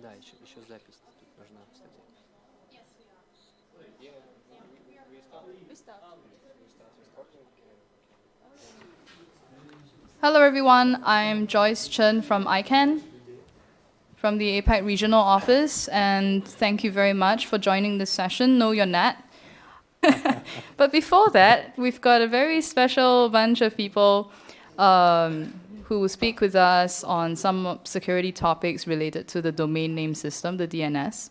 Да, еще запись тут нужна, кстати. Hello everyone, I'm Joyce Chen from ICANN, from the APAC Regional Office, and thank you very much for joining this session, Know Your NAT. But before that, we've got a very special bunch of people who will speak with us on some security topics related to the domain name system, the DNS.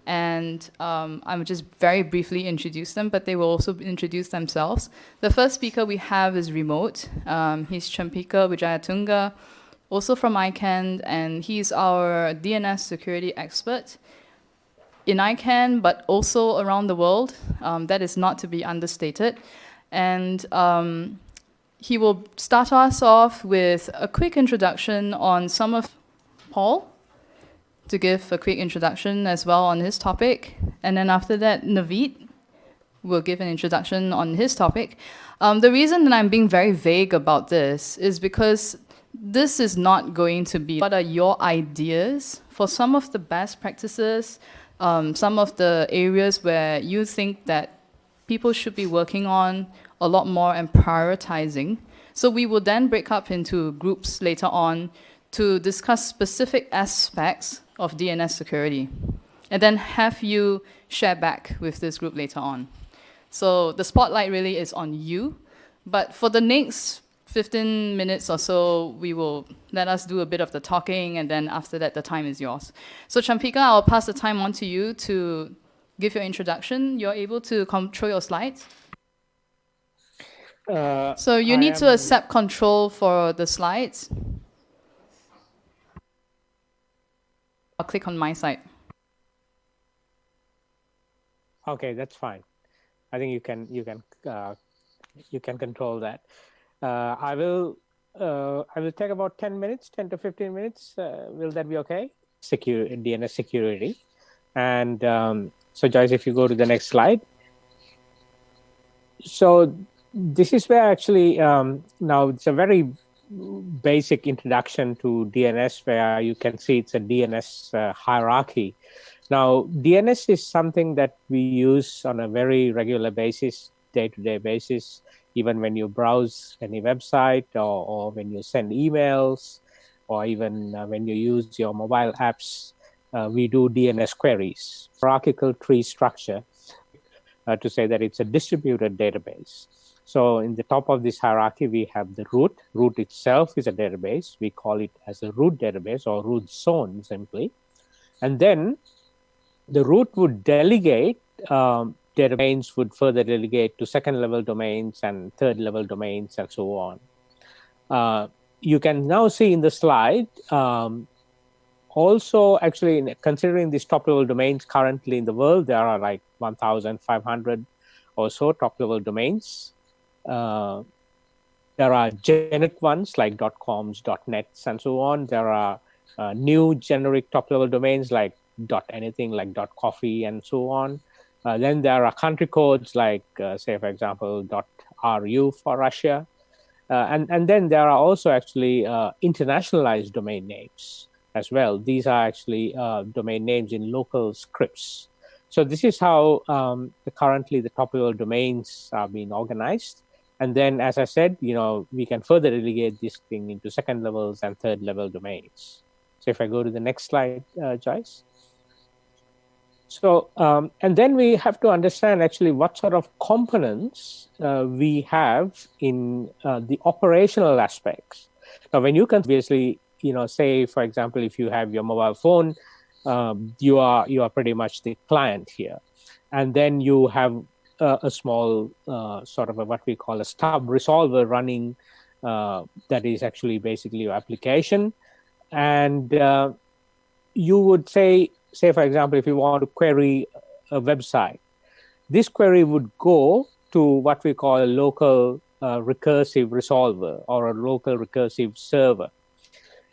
And I'm just very briefly introduce them, but they will also introduce themselves. The first speaker we have is remote. He's Champika Wijayatunga, also from ICANN, and he's our DNS security expert in ICANN, but also around the world. That is not to be understated. And he will start us off with a quick introduction on some of Paul, to give a quick introduction as well on his topic. And then after that, Naveed will give an introduction on his topic. The reason that I'm being very vague about this is because this is not going to be what are your ideas for some of the best practices, some of the areas where you think that people should be working on a lot more and prioritizing. So we will then break up into groups later on to discuss specific aspects of DNS security, and then have you share back with this group later on. So the spotlight really is on you, but for the next 15 minutes or so, we will let us do a bit of the talking, and then after that, the time is yours. So Champika, I'll pass the time on to you to give your introduction. You're able to control your slides? So you need to accept control for the slides. I'll click on my side. Okay, that's fine. I think you can control that. I will take about 10 minutes, 10 to 15 minutes. Will that be okay? DNS security. And so Joyce, if you go to the next slide. So this is where actually now it's a very basic introduction to DNS, where you can see it's a DNS hierarchy. Now, DNS is something that we use on a very regular basis, day-to-day basis, even when you browse any website or when you send emails, or even when you use your mobile apps, we do DNS queries. Hierarchical tree structure to say that it's a distributed database. So in the top of this hierarchy, we have the root. Root itself is a database. We call it as a root database or root zone simply. And then the root would delegate, domains would further delegate to second level domains and third level domains and so on. You can now see in the slide, also actually considering these top level domains currently in the world, there are like 1,500 or so top level domains. There are generic ones like .coms, .nets, and so on. There are new generic top-level domains like .anything, like .coffee, and so on. Then there are country codes like, say, for example, .ru for Russia. And then there are also actually internationalized domain names as well. These are actually domain names in local scripts. So this is how currently the top-level domains are being organized. And then, as I said, we can further relegate this thing into second levels and third level domains. So if I go to the next slide, Joyce. So, and then we have to understand actually what sort of components we have in the operational aspects. Now, when you can obviously, say, for example, if you have your mobile phone, you are pretty much the client here. And then you have a small sort of what we call a stub resolver running that is actually basically your application. And you would say, for example, if you want to query a website, this query would go to what we call a local recursive resolver or a local recursive server.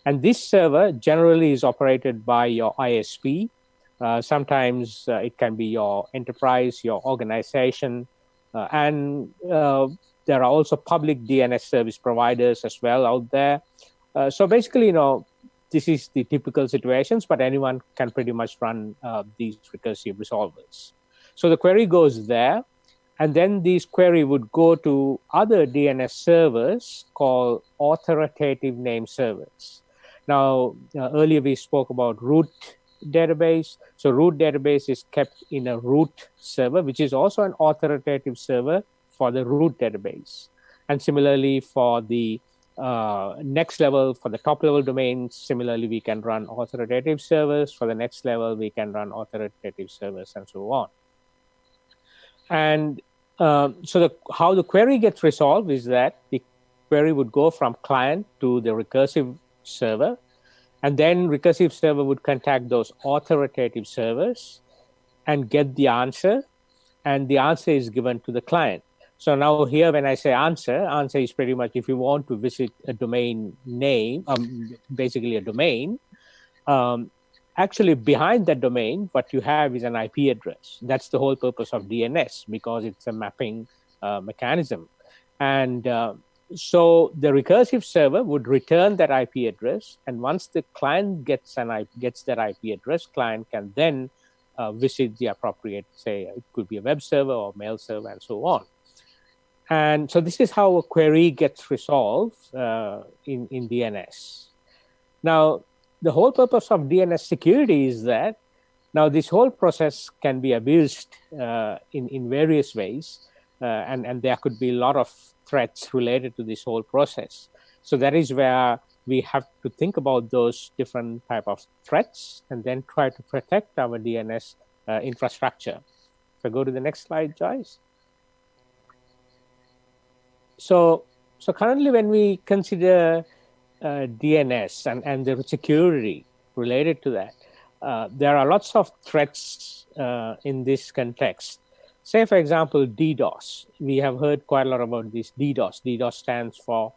And this server generally is operated by your ISP. Sometimes it can be your enterprise, your organization, and there are also public DNS service providers as well out there. So basically, this is the typical situations, but anyone can pretty much run these recursive resolvers. So the query goes there, and then this query would go to other DNS servers called authoritative name servers. Now, earlier we spoke about root database. So root database is kept in a root server, which is also an authoritative server for the root database. And similarly for the next level, for the top level domains, similarly we can run authoritative servers. For the next level, we can run authoritative servers and so on. And so how the query gets resolved is that the query would go from client to the recursive server, and then recursive server would contact those authoritative servers and get the answer, and the answer is given to the client. So now here when I say answer is pretty much if you want to visit a domain name, basically a domain, actually behind that domain, what you have is an IP address. That's the whole purpose of DNS, because it's a mapping mechanism. And so the recursive server would return that IP address, and once the client gets that IP address, client can then visit the appropriate, say it could be a web server or mail server and so on. And so this is how a query gets resolved in DNS. Now, the whole purpose of DNS security is that now this whole process can be abused in various ways, and there could be a lot of threats related to this whole process. So that is where we have to think about those different type of threats and then try to protect our DNS infrastructure. So go to the next slide, Joyce. So currently when we consider DNS and the security related to that, there are lots of threats in this context. Say, for example, DDoS. We have heard quite a lot about this DDoS. DDoS stands for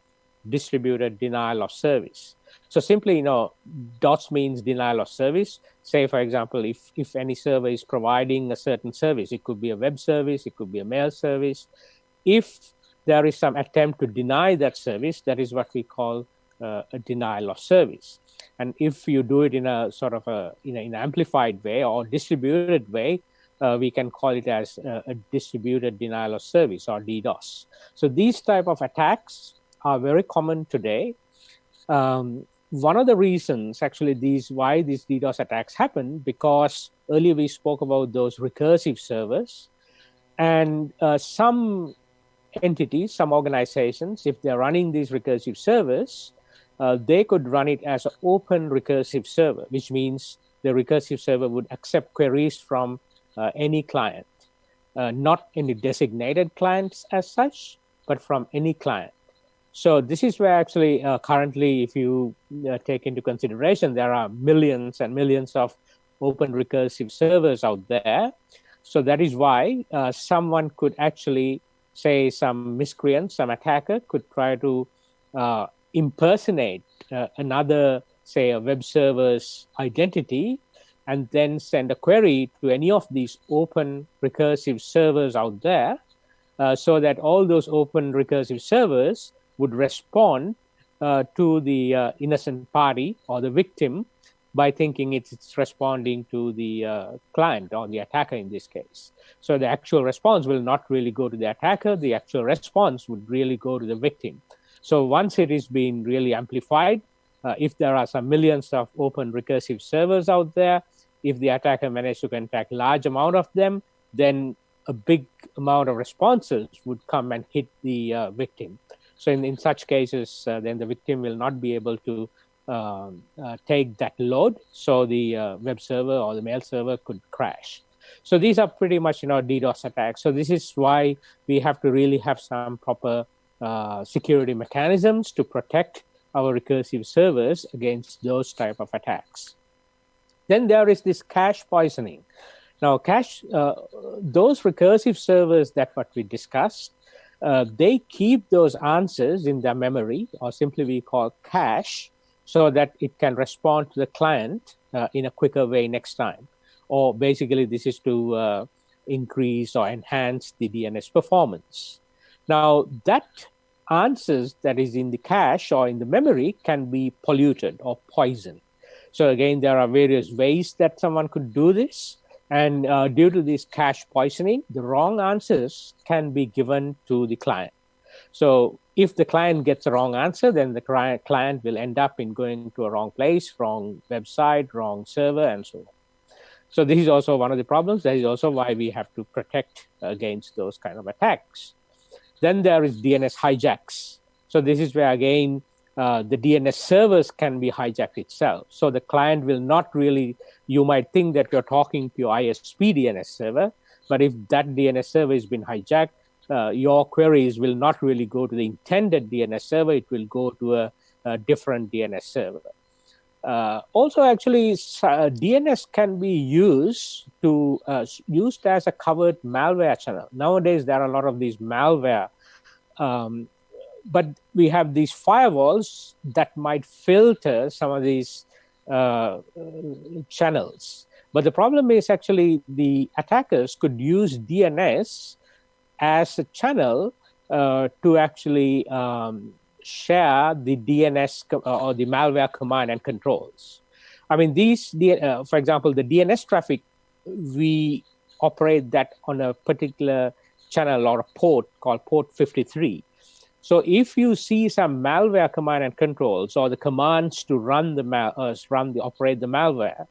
Distributed Denial of Service. So simply, DOS means denial of service. Say, for example, if any server is providing a certain service, it could be a web service, it could be a mail service. If there is some attempt to deny that service, that is what we call a denial of service. And if you do it in a sort of in an amplified way or distributed way, we can call it as a distributed denial of service, or DDoS. So these type of attacks are very common today. One of the reasons actually why these DDoS attacks happen, because earlier we spoke about those recursive servers, and some entities, some organizations, if they're running these recursive servers, they could run it as an open recursive server, which means the recursive server would accept queries from any client, not any designated clients as such, but from any client. So this is where actually currently, if you take into consideration, there are millions and millions of open recursive servers out there. So that is why someone could actually, say some miscreant, some attacker could try to impersonate another, say a web server's identity, and then send a query to any of these open recursive servers out there, so that all those open recursive servers would respond to the innocent party or the victim by thinking it's responding to the client or the attacker in this case. So the actual response will not really go to the attacker. The actual response would really go to the victim. So once it is being really amplified, if there are some millions of open recursive servers out there, if the attacker managed to contact large amount of them, then a big amount of responses would come and hit the victim. So in such cases, then the victim will not be able to take that load. So the web server or the mail server could crash. So these are pretty much, DDoS attacks. So this is why we have to really have some proper security mechanisms to protect our recursive servers against those type of attacks. Then there is this cache poisoning. Now, those recursive servers that what we discussed, they keep those answers in their memory, or simply we call cache, so that it can respond to the client in a quicker way next time. Or basically, this is to increase or enhance the DNS performance. Now, that answers that is in the cache or in the memory can be polluted or poisoned. So again, there are various ways that someone could do this. And due to this cache poisoning, the wrong answers can be given to the client. So if the client gets the wrong answer, then the client will end up in going to a wrong place, wrong website, wrong server, and so on. So this is also one of the problems. That is also why we have to protect against those kind of attacks. Then there is DNS hijacks. So this is where, again, the DNS servers can be hijacked itself. So the client will not really, you might think that you're talking to your ISP DNS server, but if that DNS server has been hijacked, your queries will not really go to the intended DNS server. It will go to a different DNS server. Also, actually, DNS can be used as a covert malware channel. Nowadays, there are a lot of these malware, but we have these firewalls that might filter some of these channels. But the problem is actually the attackers could use DNS as a channel to actually share the DNS or the malware command and controls. I mean, for example, the DNS traffic, we operate that on a particular channel or a port called port 53. So if you see some malware command and controls, or the commands to operate the malware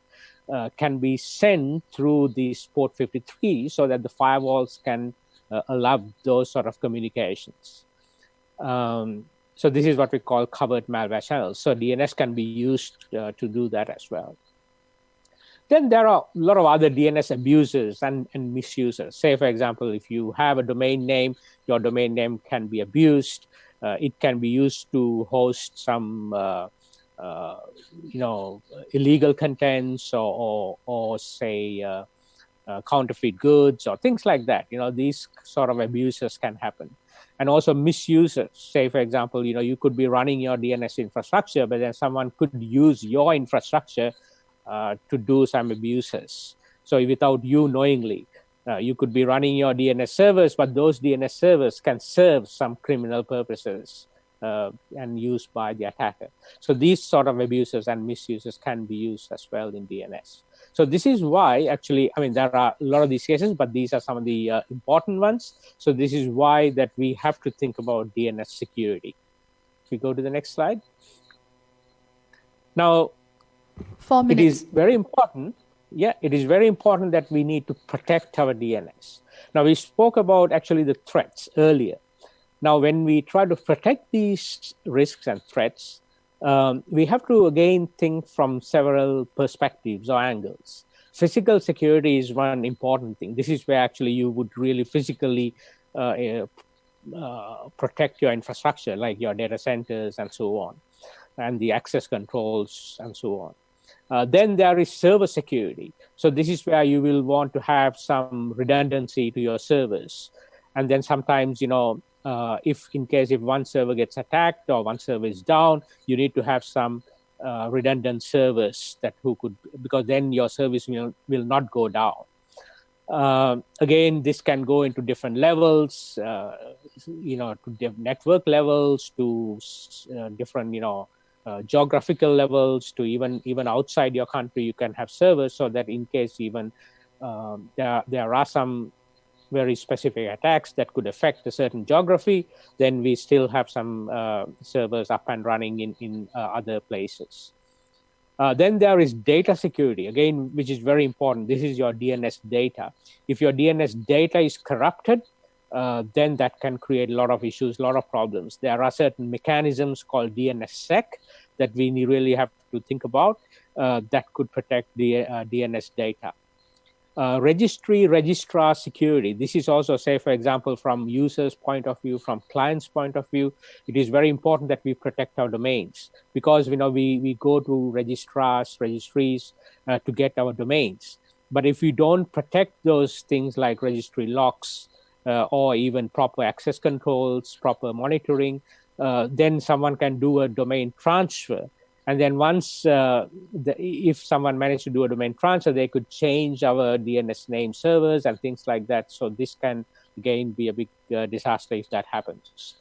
can be sent through this port 53, so that the firewalls can allow those sort of communications. So this is what we call covert malware channels. So DNS can be used to do that as well. Then there are a lot of other DNS abusers and misusers. Say, for example, if you have a domain name, your domain name can be abused. It can be used to host some, illegal contents or say, counterfeit goods or things like that. These sort of abuses can happen. And also misusers. Say, for example, you could be running your DNS infrastructure, but then someone could use your infrastructure to do some abuses. So without you knowingly, you could be running your DNS servers, but those DNS servers can serve some criminal purposes and used by the attacker. So these sort of abuses and misuses can be used as well in DNS. So this is why, actually, I mean, there are a lot of these cases, but these are some of the important ones. So this is why that we have to think about DNS security. If we go to the next slide. Now, 4 minutes. It is very important. Yeah, it is very important that we need to protect our DNS. Now, we spoke about actually the threats earlier. Now, when we try to protect these risks and threats, we have to again think from several perspectives or angles. Physical security is one important thing. This is where actually you would really physically protect your infrastructure, like your data centers and so on, and the access controls and so on. Then there is server security. So this is where you will want to have some redundancy to your servers. And then sometimes, if one server gets attacked or one server is down, you need to have some redundant servers because then your service will not go down. Again, this can go into different levels, to network levels, to different, geographical levels, to even outside your country, you can have servers, so that in case even there are some very specific attacks that could affect a certain geography, then we still have some servers up and running in other places. Then there is data security, again, which is very important. This is your DNS data. If your DNS data is corrupted, then that can create a lot of issues, a lot of problems. There are certain mechanisms called DNSSEC that we really have to think about that could protect the DNS data. Registrar security. This is also, say, for example, from users' point of view, from clients' point of view, it is very important that we protect our domains, because we go to registries to get our domains. But if we don't protect those things like registry locks or even proper access controls, proper monitoring, then someone can do a domain transfer. And then once, if someone managed to do a domain transfer, they could change our DNS name servers and things like that. So this can, again, be a big disaster if that happens.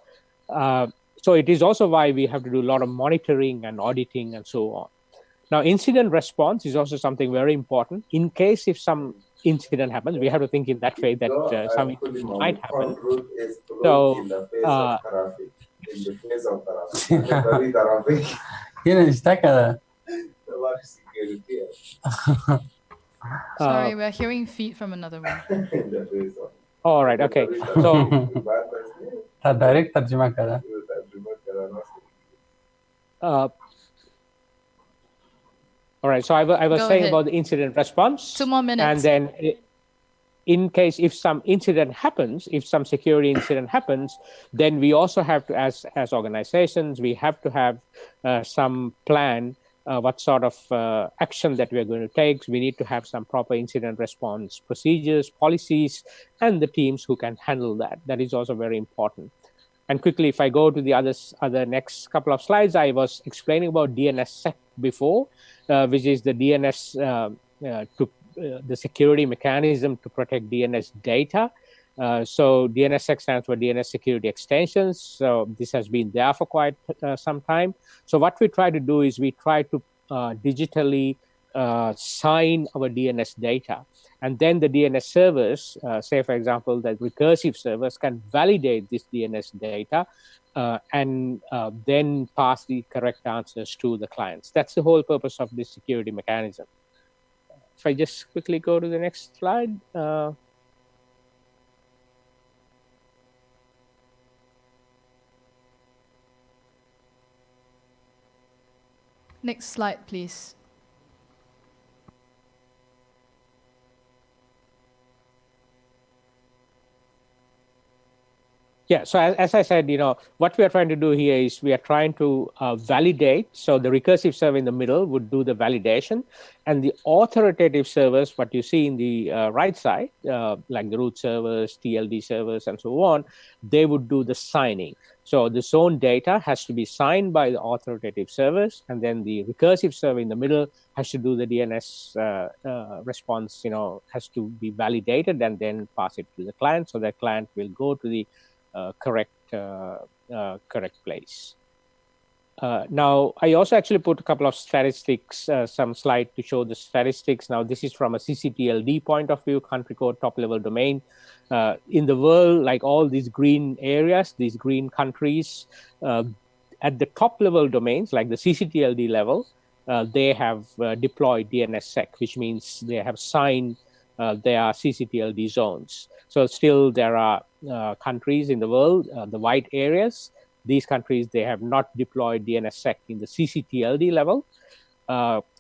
So it is also why we have to do a lot of monitoring and auditing and so on. Now, incident response is also something very important. In case if some incident happens, we have to think in that way that some incident might happen. So, in the face of traffic. Yine está cada. Sorry, we're hearing feet from another room. All right. Okay. So, direct tarjuma kara. All right. So I was Go saying ahead. about the incident response. 2 more minutes. And then in case if some incident happens, if some security incident happens, then we also have to, as organizations, we have to have some plan, what sort of action that we're going to take. We need to have some proper incident response procedures, policies, and the teams who can handle that. That is also very important. And quickly, if I go to the other next couple of slides, I was explaining about DNSSEC before, which is the DNS the security mechanism to protect DNS data. So DNSSEC stands for DNS Security Extensions. So this has been there for quite some time. So what we try to do is we try to digitally sign our DNS data. And then the DNS servers, say, for example, that recursive servers can validate this DNS data and then pass the correct answers to the clients. That's the whole purpose of this security mechanism. If I just quickly go to the next slide. Next slide, please. Yeah, so as I said, what we are trying to do here is we are trying to validate. So the recursive server in the middle would do the validation, and the authoritative servers, what you see in the right side, like the root servers, TLD servers, and so on, they would do the signing. So the zone data has to be signed by the authoritative servers, and then the recursive server in the middle has to do the DNS response, has to be validated and then pass it to the client. So that client will go to the correct place. Now, I also actually put a couple of statistics, some slide to show the statistics. Now, this is from a CCTLD point of view, country code top level domain. In the world, like all these green areas, these green countries, at the top level domains, like the CCTLD level, they have deployed DNSSEC, which means they have signed their CCTLD zones. So still there are countries in the world, the white areas, these countries, they have not deployed DNSSEC in the CCTLD level.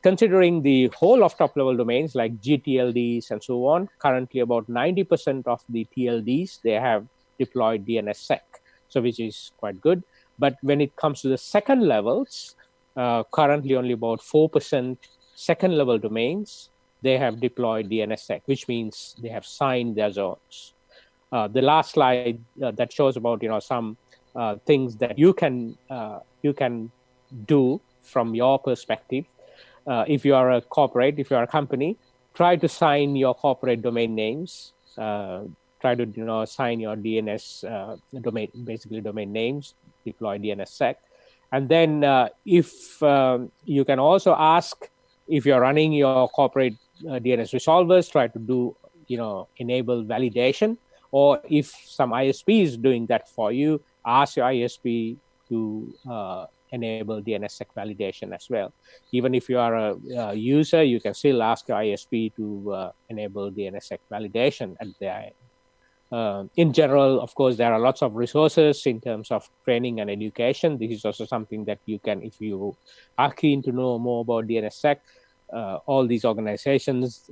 Considering the whole of top-level domains like GTLDs and so on, currently about 90% of the TLDs, they have deployed DNSSEC, so which is quite good. But when it comes to the second levels, currently only about 4% second-level domains, they have deployed DNSSEC, which means they have signed their zones. The last slide that shows about some things that you can do from your perspective. If you are a corporate, if you are a company, try to sign your corporate domain names. Try to sign your DNS domain, basically domain names. Deploy DNSSEC, and then if you can also ask if you're running your corporate DNS resolvers, try to do enable validation. Or if some ISP is doing that for you, ask your ISP to enable DNSSEC validation as well. Even if you are a user, you can still ask your ISP to enable DNSSEC validation at the end. In general, of course, there are lots of resources in terms of training and education. This is also something that you can, if you are keen to know more about DNSSEC, all these organizations,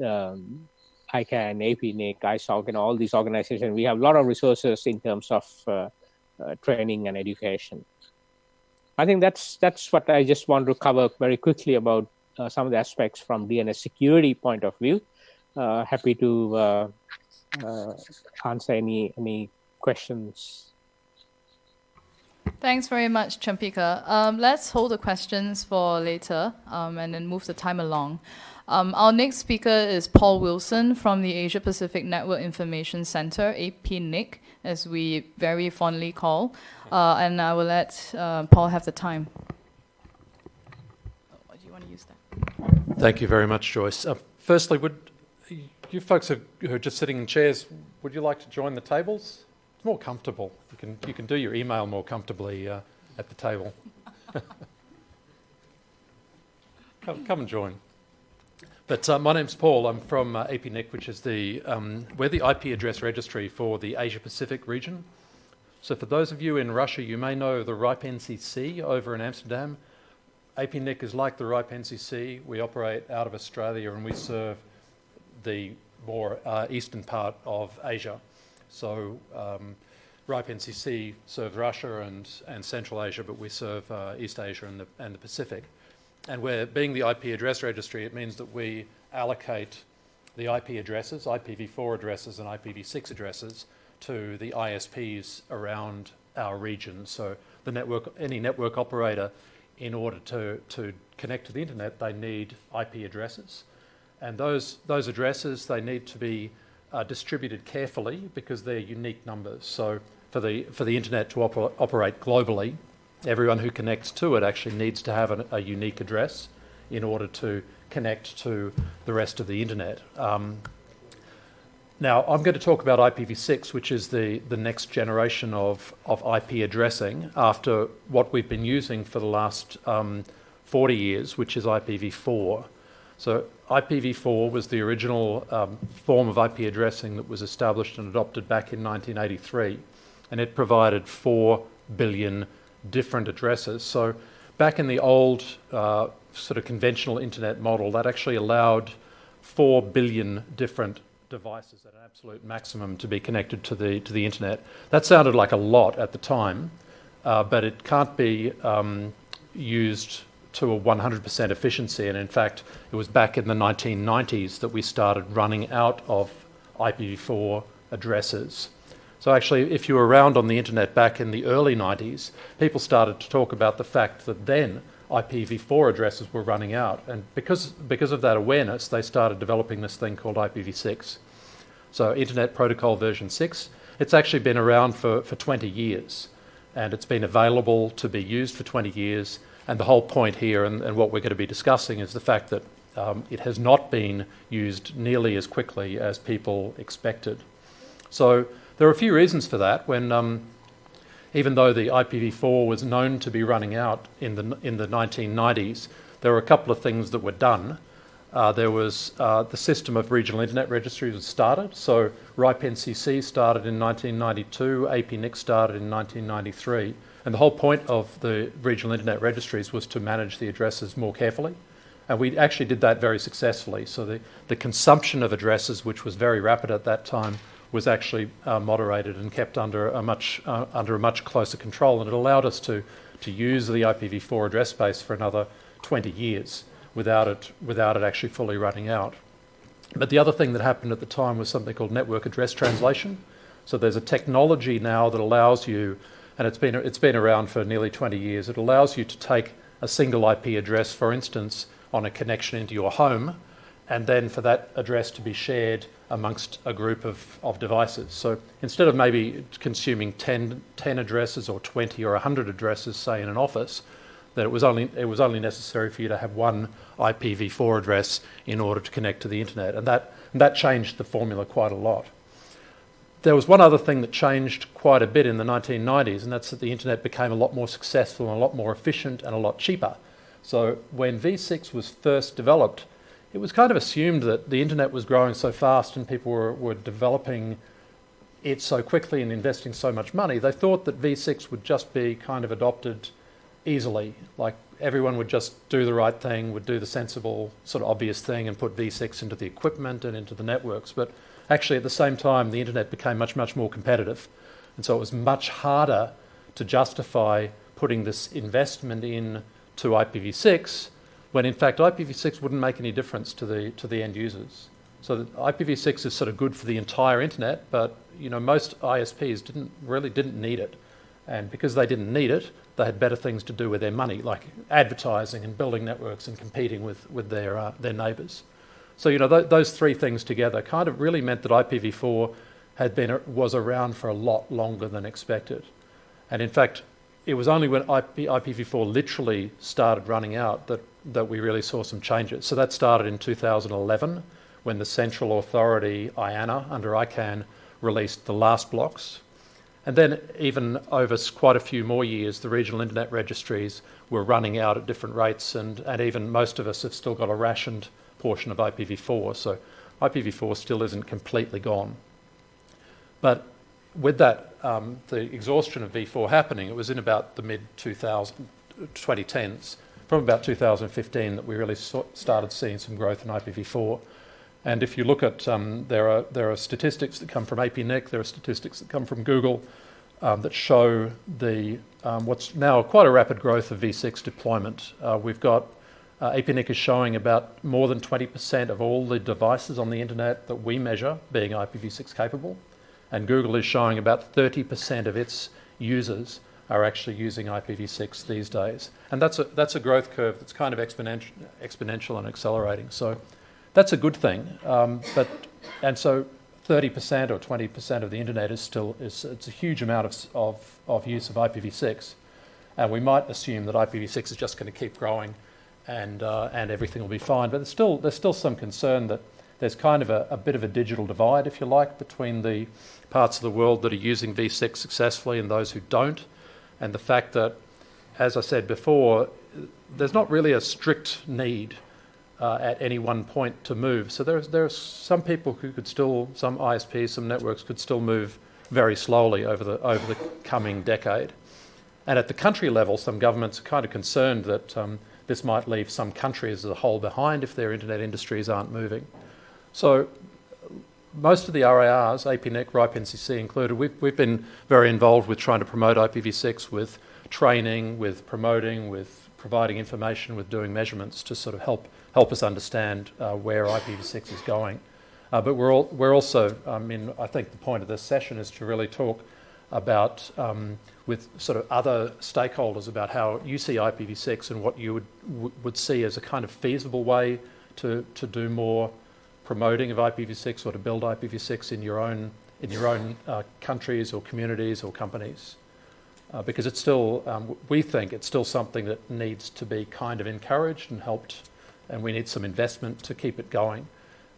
ICANN, APNIC, ISOC, and all these organizations, we have a lot of resources in terms of training and education. I think that's what I just want to cover very quickly about some of the aspects from DNS security point of view. Happy to answer any questions. Thanks very much, Champika. Let's hold the questions for later and then move the time along. Our next speaker is Paul Wilson from the Asia Pacific Network Information Center, APNIC, as we very fondly call. And I will let Paul have the time. Oh, do you want to use that? Thank you very much, Joyce. Firstly, would you folks who are just sitting in chairs, would you like to join the tables? It's more comfortable. You can do your email more comfortably at the table. Come and join. But my name's Paul. I'm from APNIC, which is we're the IP address registry for the Asia Pacific region. So for those of you in Russia, you may know the RIPE NCC over in Amsterdam. APNIC is like the RIPE NCC. We operate out of Australia and we serve the more eastern part of Asia. So RIPE NCC serves Russia and Central Asia, but we serve East Asia and the Pacific. And we're being the IP address registry, it means that we allocate the IP addresses, IPv4 addresses and IPv6 addresses to the ISPs around our region. So any network operator, in order to connect to the internet, they need IP addresses. And those addresses, they need to be distributed carefully because they're unique numbers. So for the internet to operate globally, everyone who connects to it actually needs to have a unique address in order to connect to the rest of the internet. Now, I'm going to talk about IPv6, which is the next generation of IP addressing after what we've been using for the last 40 years, which is IPv4. So IPv4 was the original form of IP addressing that was established and adopted back in 1983, and it provided 4 billion different addresses. So back in the old sort of conventional internet model, that actually allowed 4 billion different devices at an absolute maximum to be connected to the internet. That sounded like a lot at the time, but it can't be used to a 100% efficiency. And in fact, it was back in the 1990s that we started running out of IPv4 addresses. So actually, if you were around on the internet back in the early 90s, people started to talk about the fact that then IPv4 addresses were running out. And because of that awareness, they started developing this thing called IPv6. So Internet Protocol version 6, it's actually been around for 20 years. And it's been available to be used for 20 years. And the whole point here, and what we're going to be discussing, is the fact that it has not been used nearly as quickly as people expected. So there are a few reasons for that. When even though the IPv4 was known to be running out in the 1990s, there were a couple of things that were done. There was the system of regional internet registries was started. So RIPE NCC started in 1992, APNIC started in 1993. And the whole point of the regional internet registries was to manage the addresses more carefully. And we actually did that very successfully. So the consumption of addresses, which was very rapid at that time, was actually moderated and kept under a much closer control, and it allowed us to use the IPv4 address space for another 20 years without it actually fully running out. But the other thing that happened at the time was something called network address translation. So there's a technology now that allows you, and it's been around for nearly 20 years. It allows you to take a single IP address, for instance, on a connection into your home, and then for that address to be shared amongst a group of devices. So instead of maybe consuming 10 addresses or 20 or 100 addresses, say in an office, that it was only necessary for you to have one IPv4 address in order to connect to the internet, and that changed the formula quite a lot. There was one other thing that changed quite a bit in the 1990s, and that's that the internet became a lot more successful and a lot more efficient and a lot cheaper. So when V6 was first developed, it was kind of assumed that the internet was growing so fast and people were developing it so quickly and investing so much money, they thought that V6 would just be kind of adopted easily. Like everyone would just do the right thing, would do the sensible, sort of obvious thing and put V6 into the equipment and into the networks. But actually at the same time, the internet became much, much more competitive. And so it was much harder to justify putting this investment in to IPv6 when in fact IPv6 wouldn't make any difference to the end users. So IPv6 is sort of good for the entire internet, but most ISPs didn't need it. And because they didn't need it, they had better things to do with their money, like advertising and building networks and competing with their neighbours. So those three things together kind of really meant that IPv4 was around for a lot longer than expected. And in fact, it was only when IPv4 literally started running out that we really saw some changes. So that started in 2011 when the central authority, IANA, under ICANN, released the last blocks. And then even over quite a few more years, the regional internet registries were running out at different rates, and even most of us have still got a rationed portion of IPv4. So IPv4 still isn't completely gone. But with that, the exhaustion of V4 happening, it was in about the mid-2010s, from about 2015 that we really started seeing some growth in IPv4. And if you look at, there are statistics that come from APNIC, there are statistics that come from Google that show the what's now quite a rapid growth of V6 deployment. We've got, APNIC is showing about more than 20% of all the devices on the internet that we measure being IPv6 capable. And Google is showing about 30% of its users are actually using IPv6 these days. And that's a growth curve that's kind of exponential and accelerating. So that's a good thing. And so 30% or 20% of the internet is still, it's a huge amount of use of IPv6. And we might assume that IPv6 is just going to keep growing and everything will be fine. But there's still some concern that there's kind of a bit of a digital divide, if you like, between the parts of the world that are using V6 successfully and those who don't. And the fact that, as I said before, there's not really a strict need at any one point to move. So there are some people who could still, some ISPs, some networks could still move very slowly over the coming decade. And at the country level, some governments are kind of concerned that this might leave some countries as a whole behind if their internet industries aren't moving. So most of the RARs, APNIC, RIPE NCC included, we've been very involved with trying to promote IPv6 with training, with promoting, with providing information, with doing measurements to sort of help us understand where IPv6 is going. But we're also, I think the point of this session is to really talk about with sort of other stakeholders about how you see IPv6 and what you would see as a kind of feasible way to do more promoting of IPv6 or to build IPv6 in your own countries or communities or companies, because it's still we think it's still something that needs to be kind of encouraged and helped, and we need some investment to keep it going,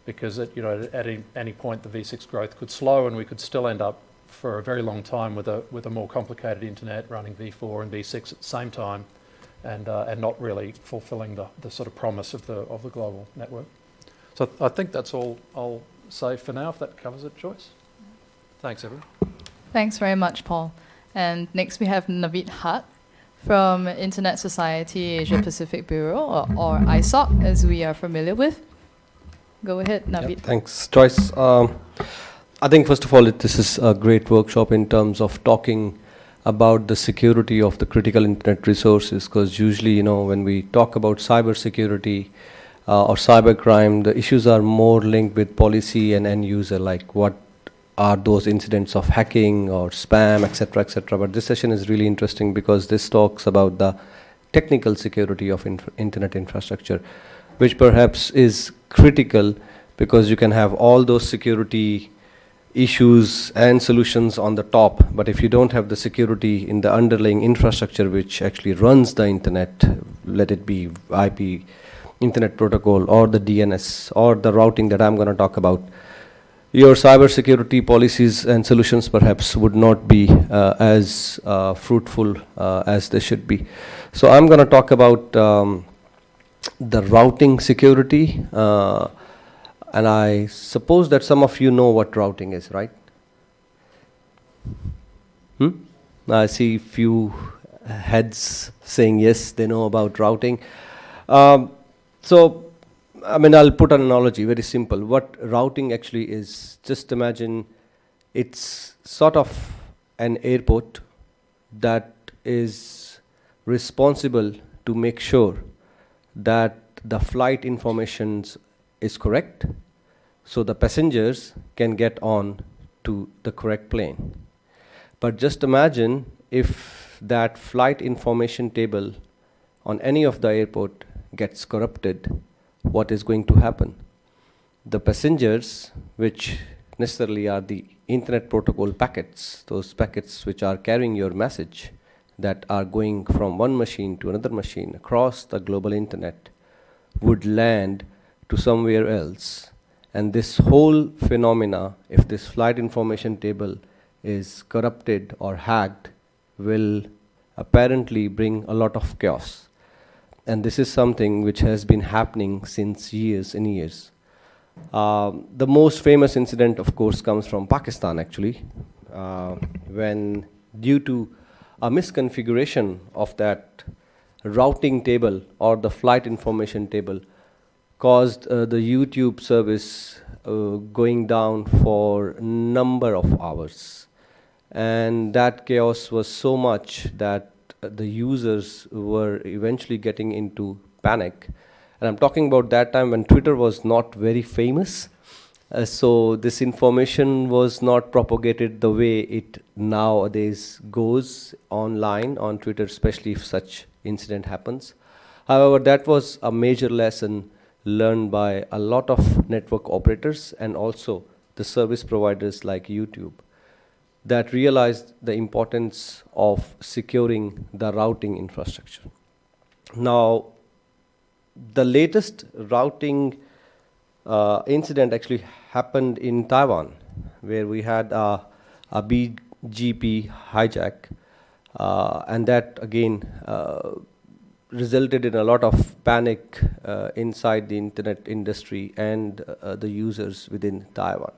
because at any point the V6 growth could slow and we could still end up for a very long time with a more complicated internet running V4 and V6 at the same time, and not really fulfilling the sort of promise of the global network. So I think that's all I'll say for now, if that covers it, Joyce. Thanks, everyone. Thanks very much, Paul. And next we have Naveed Haq from Internet Society Asia Pacific Bureau, or ISOC, as we are familiar with. Go ahead, Naveed. Yeah, thanks, Joyce. I think, first of all, this is a great workshop in terms of talking about the security of the critical internet resources, because usually, when we talk about cybersecurity, or cybercrime, the issues are more linked with policy and end user, like what are those incidents of hacking or spam, etc., etc. But this session is really interesting because this talks about the technical security of internet infrastructure, which perhaps is critical because you can have all those security issues and solutions on the top, but if you don't have the security in the underlying infrastructure which actually runs the internet, let it be IP, Internet Protocol, or the DNS, or the routing that I'm going to talk about, your cybersecurity policies and solutions perhaps would not be as fruitful as they should be. So I'm going to talk about the routing security, and I suppose that some of you know what routing is, right? I see few heads saying yes, they know about routing. So, I'll put an analogy, very simple. What routing actually is, just imagine it's sort of an airport that is responsible to make sure that the flight information is correct, so the passengers can get on to the correct plane. But just imagine if that flight information table on any of the airport gets corrupted, what is going to happen? The passengers, which necessarily are the internet protocol packets, those packets which are carrying your message, that are going from one machine to another machine across the global internet would land to somewhere else. And this whole phenomena, if this flight information table is corrupted or hacked, will apparently bring a lot of chaos. And this is something which has been happening since years and years. The most famous incident, of course, comes from Pakistan, actually, when due to a misconfiguration of that routing table or the flight information table caused the YouTube service going down for a number of hours. And that chaos was so much that the users were eventually getting into panic. And I'm talking about that time when Twitter was not very famous. So this information was not propagated the way it nowadays goes online on Twitter, especially if such incident happens. However, that was a major lesson learned by a lot of network operators and also the service providers like YouTube that realized the importance of securing the routing infrastructure. Now, the latest routing incident actually happened in Taiwan, where we had a BGP hijack, and that again resulted in a lot of panic inside the internet industry and the users within Taiwan.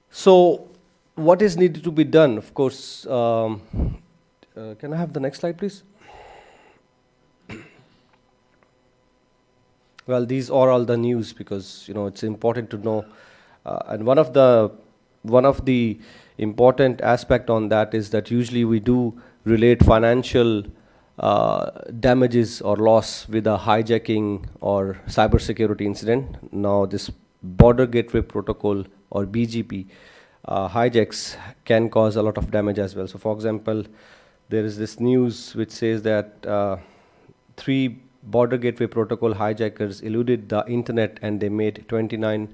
So, what is needed to be done? Of course, can I have the next slide, please? Well, these are all the news because it's important to know, and one of the important aspect on that is that usually we do relate financial damages or loss with a hijacking or cybersecurity incident. Now, this border gateway protocol or BGP hijacks can cause a lot of damage as well. So, for example, there is this news which says that 3 border gateway protocol hijackers eluded the internet and they made $29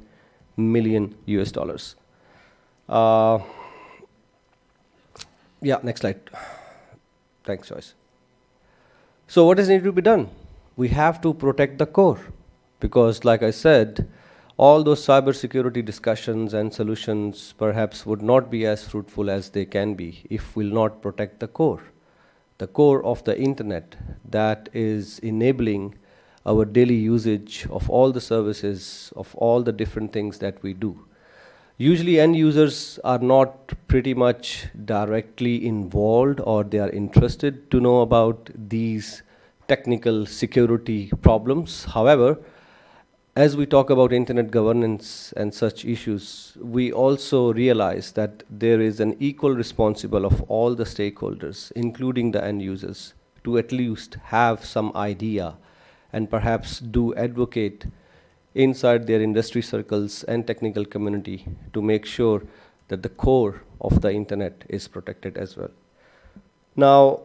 million US. Yeah, next slide. Thanks, Joyce. So what is needed to be done? We have to protect the core because, like I said, all those cybersecurity discussions and solutions perhaps would not be as fruitful as they can be if we'll not protect the core of the internet that is enabling our daily usage of all the services, of all the different things that we do. Usually end users are not pretty much directly involved or they are interested to know about these technical security problems. However, as we talk about internet governance and such issues, we also realize that there is an equal responsibility of all the stakeholders, including the end users, to at least have some idea and perhaps do advocate inside their industry circles and technical community to make sure that the core of the internet is protected as well. Now,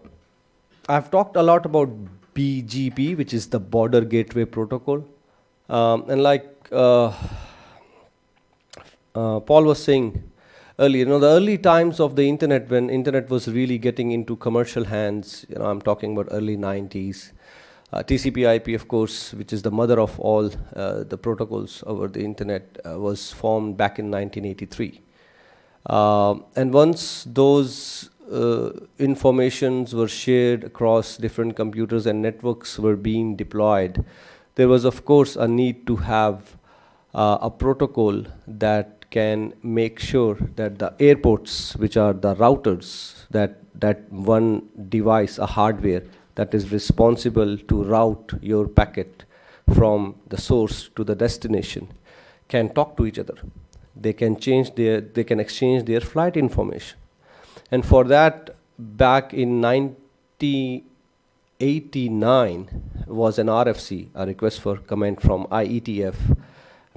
I've talked a lot about BGP, which is the Border Gateway Protocol. And like Paul was saying earlier, the early times of the internet, when internet was really getting into commercial hands, I'm talking about early 90s. TCP/IP, of course, which is the mother of all the protocols over the internet, was formed back in 1983. And once those informations were shared across different computers and networks were being deployed, there was, of course, a need to have a protocol that can make sure that the airports, which are the routers, that one device, a hardware, that is responsible to route your packet from the source to the destination, can talk to each other. They can exchange their flight information. And for that, back in 1989 was an RFC, a request for comment from IETF.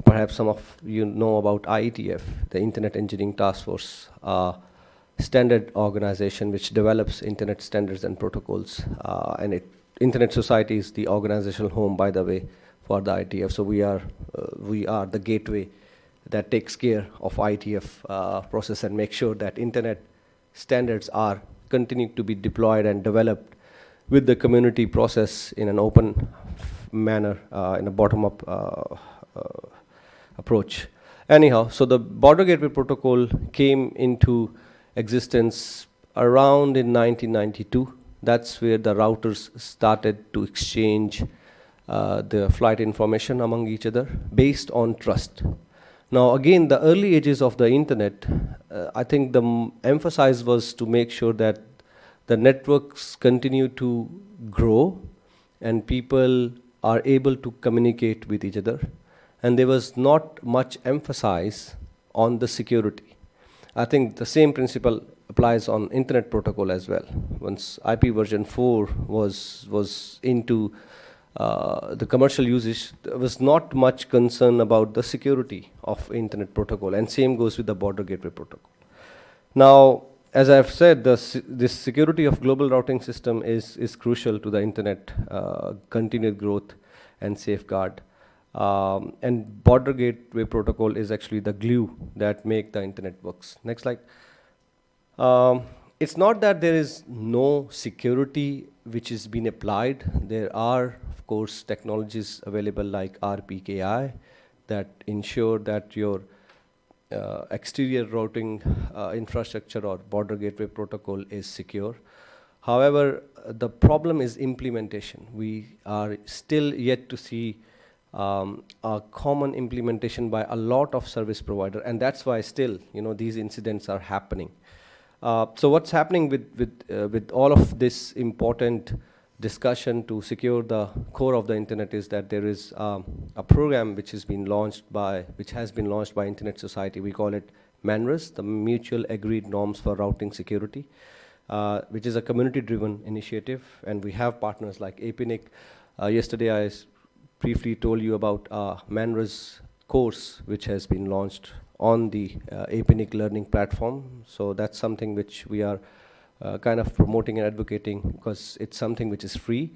Perhaps some of you know about IETF, the Internet Engineering Task Force, standard organization which develops internet standards and protocols. And Internet Society is the organizational home, by the way, for the IETF. So we are the gateway that takes care of IETF process and make sure that internet standards are continue to be deployed and developed with the community process in an open manner, in a bottom-up approach. Anyhow, so the Border Gateway Protocol came into existence around in 1992. That's where the routers started to exchange the flight information among each other based on trust. Now, again, the early ages of the internet, I think the emphasis was to make sure that the networks continue to grow and people are able to communicate with each other. And there was not much emphasis on the security. I think the same principle applies on internet protocol as well. Once IP version 4 was into the commercial usage, there was not much concern about the security of internet protocol, and same goes with the border gateway protocol. Now, as I've said, this security of global routing system is crucial to the internet continued growth and safeguard. And border gateway protocol is actually the glue that make the internet works. Next slide. It's not that there is no security which is being applied. There are, of course, technologies available like RPKI that ensure that your exterior routing infrastructure or border gateway protocol is secure. However, the problem is implementation. We are still yet to see a common implementation by a lot of service provider, and that's why still, these incidents are happening. So what's happening with all of this important discussion to secure the core of the internet is that there is a program which has been launched by Internet Society. We call it MANRS, the Mutual Agreed Norms for Routing Security, which is a community-driven initiative, and we have partners like APNIC. Yesterday I briefly told you about MANRS course which has been launched on the APNIC learning platform. So that's something which we are kind of promoting and advocating, because it's something which is free.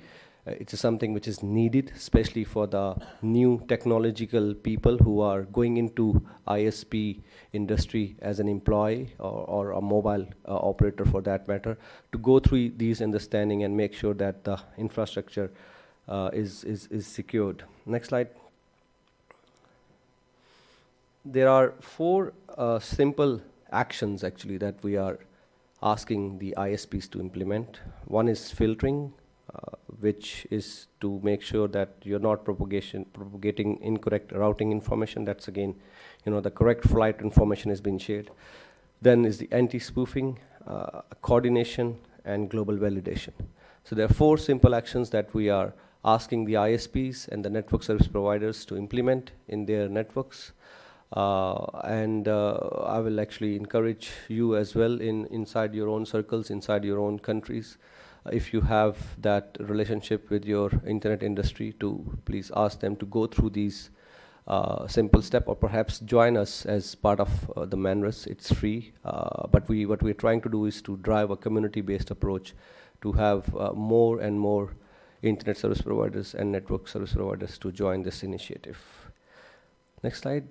It's something which is needed, especially for the new technological people who are going into ISP industry as an employee or a mobile operator for that matter, to go through these understanding and make sure that the infrastructure is secured. Next slide. There are 4 simple actions actually that we are asking the ISPs to implement. One is filtering, which is to make sure that you're not propagating incorrect routing information. That's again, the correct flight information is being shared. Then is the anti-spoofing, coordination, and global validation. So there are 4 simple actions that we are asking the ISPs and the network service providers to implement in their networks. And I will actually encourage you as well inside your own circles, inside your own countries, if you have that relationship with your internet industry, to please ask them to go through these simple steps, or perhaps join us as part of the MANRS. It's free, but what we're trying to do is to drive a community-based approach to have more and more internet service providers and network service providers to join this initiative. Next slide.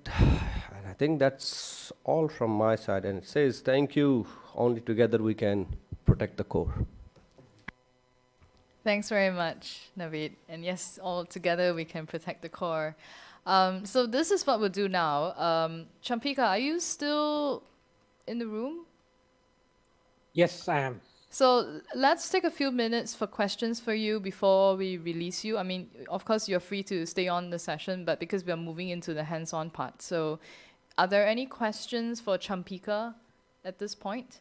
And I think that's all from my side, and it says, thank you, only together we can protect the core. Thanks very much, Naveed. And yes, all together we can protect the core. So this is what we'll do now. Champika, are you still in the room? Yes, I am. So let's take a few minutes for questions for you before we release you. I mean, of course, you're free to stay on the session, but because we are moving into the hands-on part. So are there any questions for Champika at this point?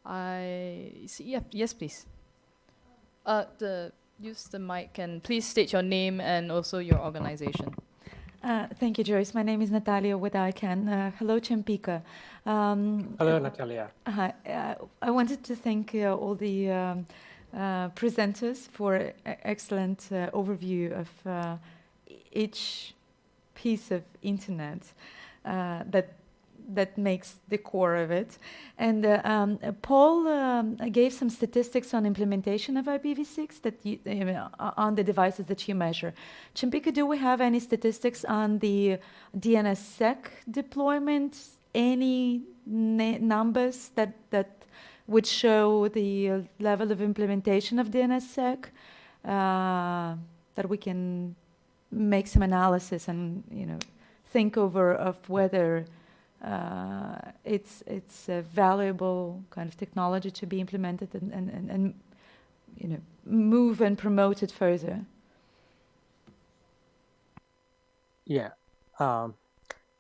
I see. Yeah, yes, please. Use the mic and please state your name and also your organization. Thank you, Joyce. My name is Natalia with ICANN. Hello, Champika. Hello, Natalia. Hi. I wanted to thank all the presenters for an excellent overview of each piece of internet that makes the core of it. And Paul gave some statistics on implementation of IPv6 that on the devices that you measure. Champika, do we have any statistics on the DNSSEC deployment any numbers that would show the level of implementation of DNSSEC, that we can make some analysis and think over of whether it's a valuable kind of technology to be implemented and move and promote it further. Yeah.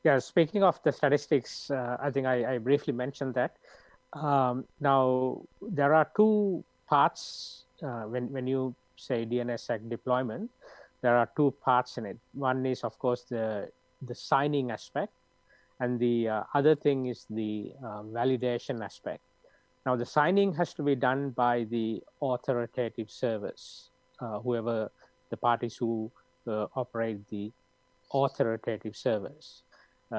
Yeah, speaking of the statistics, I think I briefly mentioned that. Now, there are two parts when you say DNSSEC deployment. There are two parts in it. One is, of course, the signing aspect, and the other thing is the validation aspect. Now, the signing has to be done by the authoritative servers, whoever the parties who operate the authoritative servers.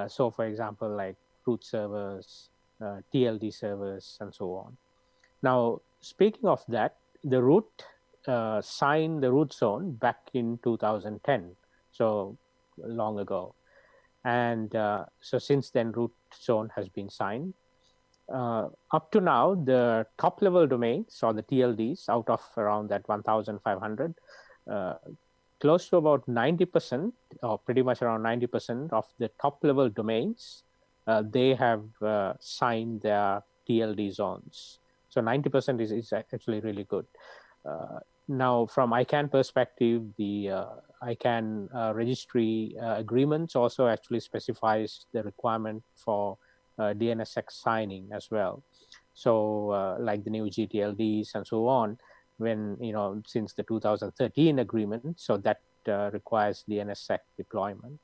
So, for example, like root servers, TLD servers, and so on. Now, speaking of that, the root signed the root zone back in 2010, so long ago. And so since then, root zone has been signed. Up to now, the top level domains, or the TLDs, out of around that 1,500, close to about 90%, or pretty much around 90% of the top level domains, they have signed their TLD zones. So 90% is actually really good. Now, from ICANN perspective, the ICANN registry agreements also actually specifies the requirement for DNSSEC signing as well. So like the new GTLDs and so on, when, since the 2013 agreement, so that requires DNSSEC deployment.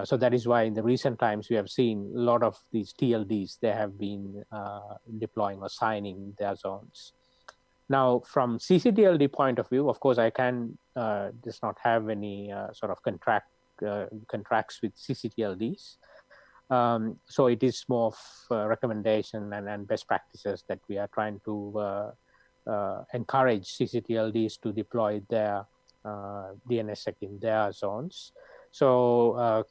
So that is why in the recent times we have seen a lot of these TLDs, they have been deploying or signing their zones. Now, from CCTLD point of view, of course, ICANN does not have any sort of contracts with CCTLDs. So it is more of recommendation and best practices that we are trying to encourage CCTLDs to deploy their DNSSEC in their zones. So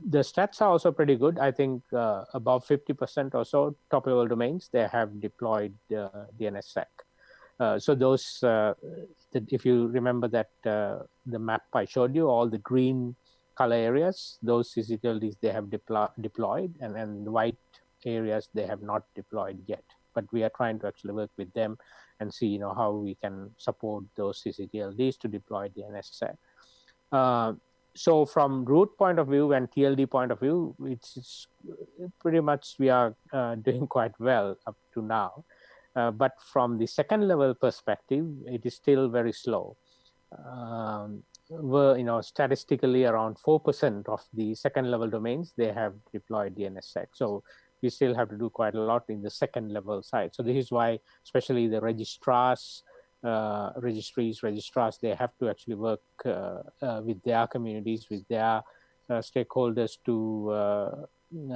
the stats are also pretty good. I think about 50% or so top level domains, they have deployed DNSSEC. So those, if you remember that the map I showed you, all the green color areas, those CCTLDs, they have deployed, and the white areas, they have not deployed yet. But we are trying to actually work with them and see, how we can support those CCTLDs to deploy DNSSEC. So from root point of view and TLD point of view, it's pretty much we are doing quite well up to now. But from the second level perspective, it is still very slow. Statistically around 4% of the second level domains, they have deployed DNSSEC. So we still have to do quite a lot in the second level side. So this is why, especially the registrars, registrars, they have to actually work with their communities, with their stakeholders to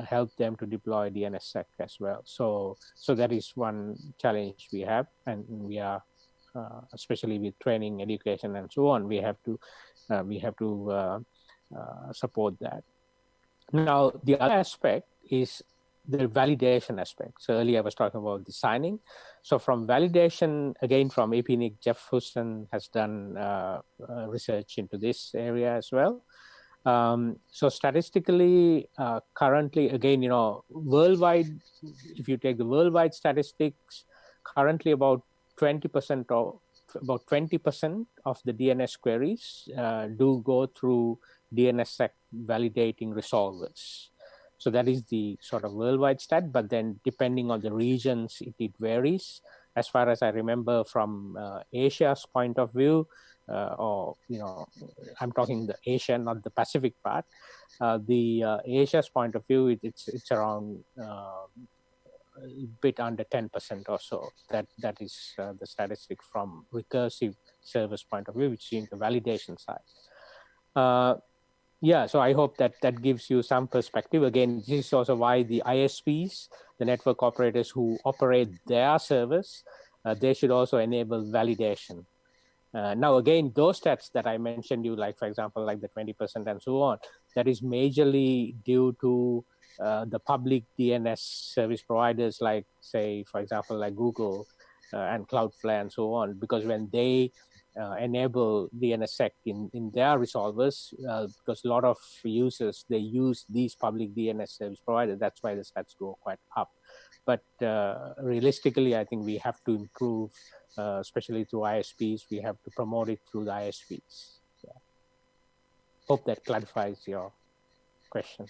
help them to deploy DNSSEC as well. So that is one challenge we have, and we are especially with training, education, and so on. We have to support that. Now, the other aspect is the validation aspect. So earlier I was talking about the signing. So from validation, again, from APNIC, Jeff Houston has done research into this area as well. So statistically, currently, again, worldwide, if you take the worldwide statistics, currently about 20% of the DNS queries do go through DNSSEC validating resolvers. So that is the sort of worldwide stat, but then depending on the regions, it varies. As far as I remember from Asia's point of view, I'm talking the Asia, not the Pacific part. The Asia's point of view, it's around a bit under 10% or so. That is the statistic from recursive service point of view, which is in the validation side. Yeah, so I hope that gives you some perspective. Again, this is also why the ISPs, the network operators who operate their service, they should also enable validation. Now, again, those stats that I mentioned you, like, for example, like the 20% and so on, that is majorly due to the public DNS service providers, like, say, for example, like Google and Cloudflare and so on, because when they enable DNSSEC in their resolvers, because a lot of users, they use these public DNS service providers, that's why the stats go quite up. But realistically, I think we have to improve, especially through ISPs, we have to promote it through the ISPs. Yeah. Hope that clarifies your question.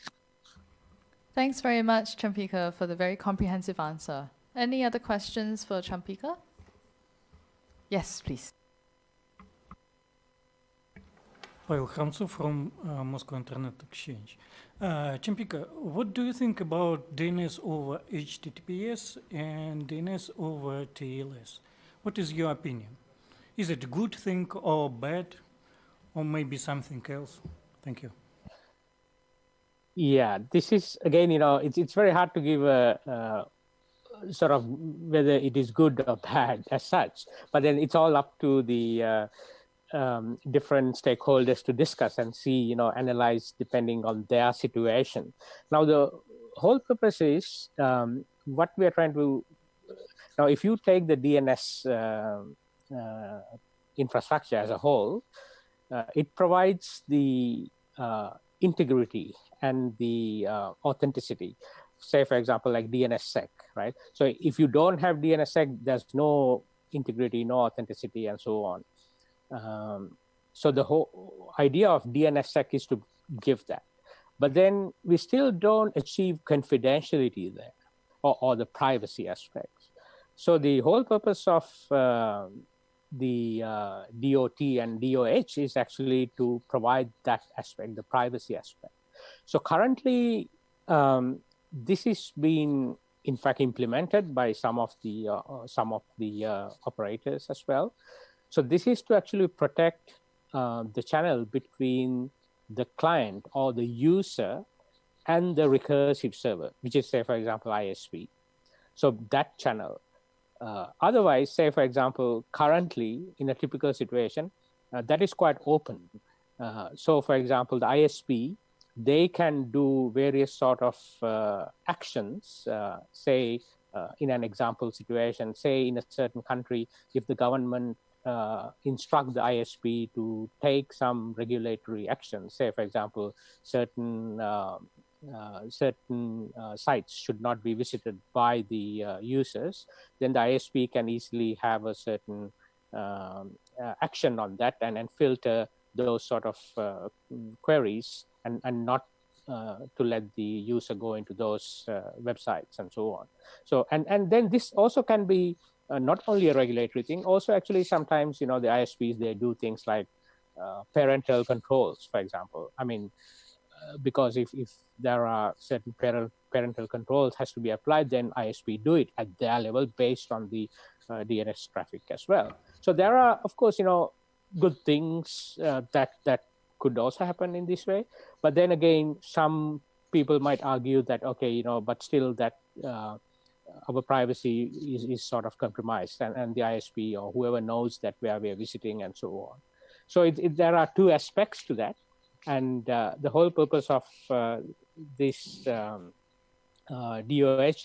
Thanks very much, Champika, for the very comprehensive answer. Any other questions for Champika? Yes, please. Pavel Khamtsov from Moscow Internet Exchange. Champika, what do you think about DNS over HTTPS and DNS over TLS? What is your opinion? Is it a good thing or bad, or maybe something else? Thank you. Yeah, this is, again, it's very hard to give a sort of whether it is good or bad as such, but then it's all up to the different stakeholders to discuss and see, analyze depending on their situation. Now, the whole purpose is what we are trying to, now if you take the DNS infrastructure as a whole, it provides the integrity and the authenticity. Say, for example, like DNSSEC, right? So if you don't have DNSSEC, there's no integrity, no authenticity, and so on. So the whole idea of DNSSEC is to give that. But then we still don't achieve confidentiality there, or the privacy aspects. So the whole purpose of the DOT and DOH is actually to provide that aspect, the privacy aspect. So currently, this is being, in fact, implemented by some of the operators as well. So this is to actually protect the channel between the client or the user and the recursive server, which is, say, for example, ISP. So that channel. Otherwise, say, for example, currently in a typical situation, that is quite open. So, for example, the ISP, they can do various sort of actions, say, in an example situation, say in a certain country, if the government instruct the ISP to take some regulatory action, say, for example, certain sites should not be visited by the users, then the ISP can easily have a certain action on that and filter those sort of queries and not to let the user go into those websites and so on. So, and then this also can be not only a regulatory thing, also actually sometimes, the ISPs, they do things like parental controls, for example. I mean, because if there are certain parental controls has to be applied, then ISP do it at their level based on the DNS traffic as well. So there are, of course, good things that could also happen in this way. But then again, some people might argue that, okay, but still that our privacy is sort of compromised, and the ISP or whoever knows that where we are visiting and so on. So there are two aspects to that. And the whole purpose of this DOH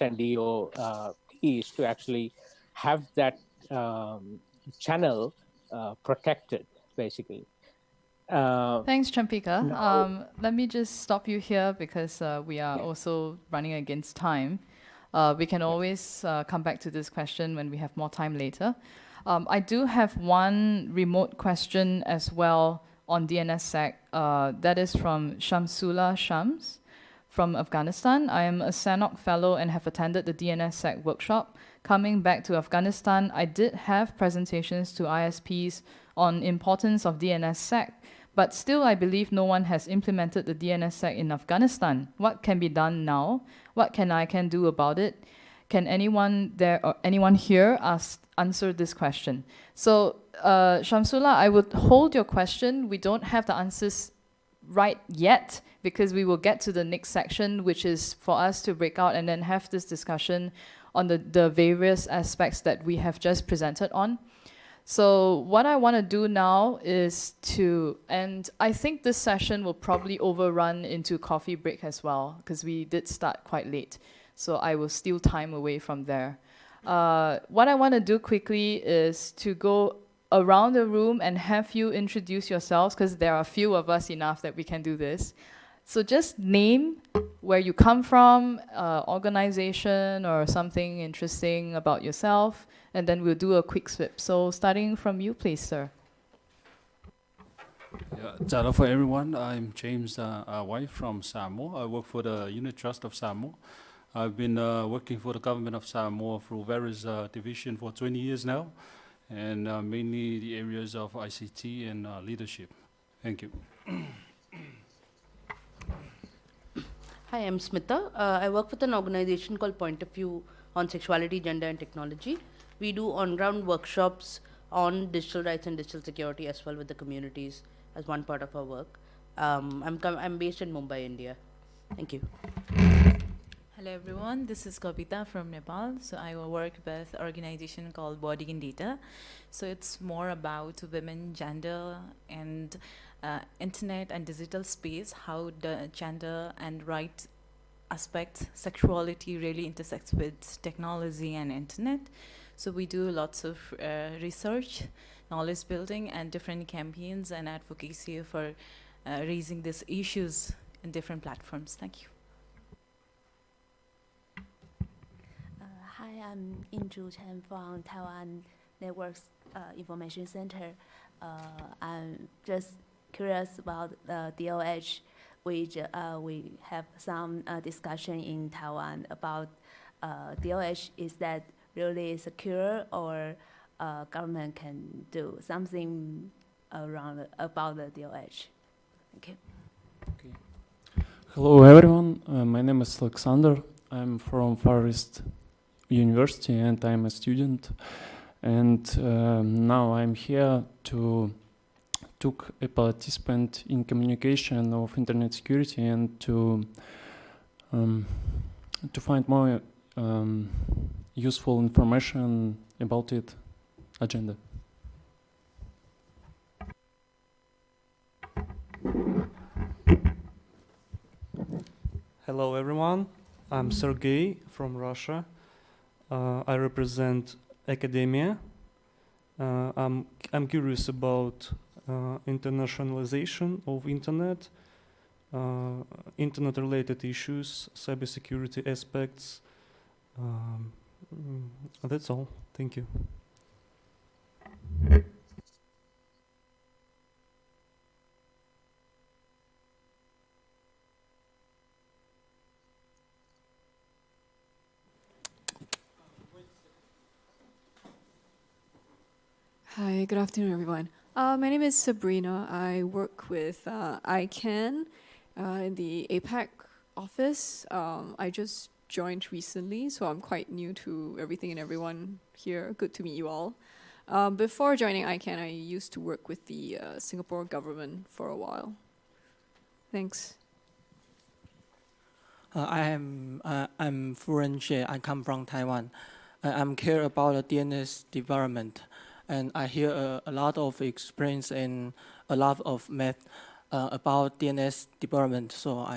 and DOT is to actually have that channel protected, basically. Thanks, Champika. Let me just stop you here because we are also running against time. We can always come back to this question when we have more time later. I do have one remote question as well on DNSSEC. That is from Shamsula Shams from Afghanistan. I am a SANOC fellow and have attended the DNSSEC workshop. Coming back to Afghanistan, I did have presentations to ISPs on importance of DNSSEC, but still I believe no one has implemented the DNSSEC in Afghanistan. What can be done now? What can I do about it? Can anyone there or anyone here answer this question? So, Shamsula, I would hold your question. We don't have the answers right yet because we will get to the next section, which is for us to break out and then have this discussion on the various aspects that we have just presented on. So what I want to do now is and I think this session will probably overrun into coffee break as well, because we did start quite late. So I will steal time away from there. What I want to do quickly is to go around the room and have you introduce yourselves, because there are a few of us enough that we can do this. So just name where you come from, organization or something interesting about yourself, and then we'll do a quick swip. So starting from you, please, sir. Yeah, hello for everyone. I'm James White from Samoa. I work for the Unit Trust of Samoa. I've been working for the government of Samoa through various divisions for 20 years now, and mainly the areas of ICT and leadership. Thank you. Hi, I'm Smita. I work with an organization called Point of View on Sexuality, Gender and Technology. We do on-ground workshops on digital rights and digital security as well with the communities as one part of our work. I'm based in Mumbai, India. Thank you. Hello everyone, this is Kavita from Nepal. So I work with an organization called Body in Data. So it's more about women, gender, and internet and digital space, how the gender and right aspect, sexuality really intersects with technology and internet. So we do lots of research, knowledge building, and different campaigns and advocacy for raising these issues in different platforms. Thank you. Hi, I'm Inju Chen from Taiwan Networks Information Center. I'm just curious about the DOH, which we have some discussion in Taiwan about DOH. Is that really secure, or government can do something around about the DOH? Thank you. Okay. Hello everyone, my name is Alexander. I'm from Far East University and I'm a student, and now I'm here to took a participant in communication of internet security and to find more useful information about it agenda. Hello everyone, I'm Sergey from Russia. I represent academia. I'm curious about internationalization of internet, internet-related issues, cybersecurity aspects. That's all. Thank you. Hi, good afternoon, everyone. My name is Sabrina. I work with ICANN in the APAC office. I just joined recently, so I'm quite new to everything and everyone here. Good to meet you all. Before joining ICANN, I used to work with the Singapore government for a while. Thanks. I'm Furen Xie. I come from Taiwan. I'm care about the DNS development. And I hear a lot of experience and a lot of math about DNS development. So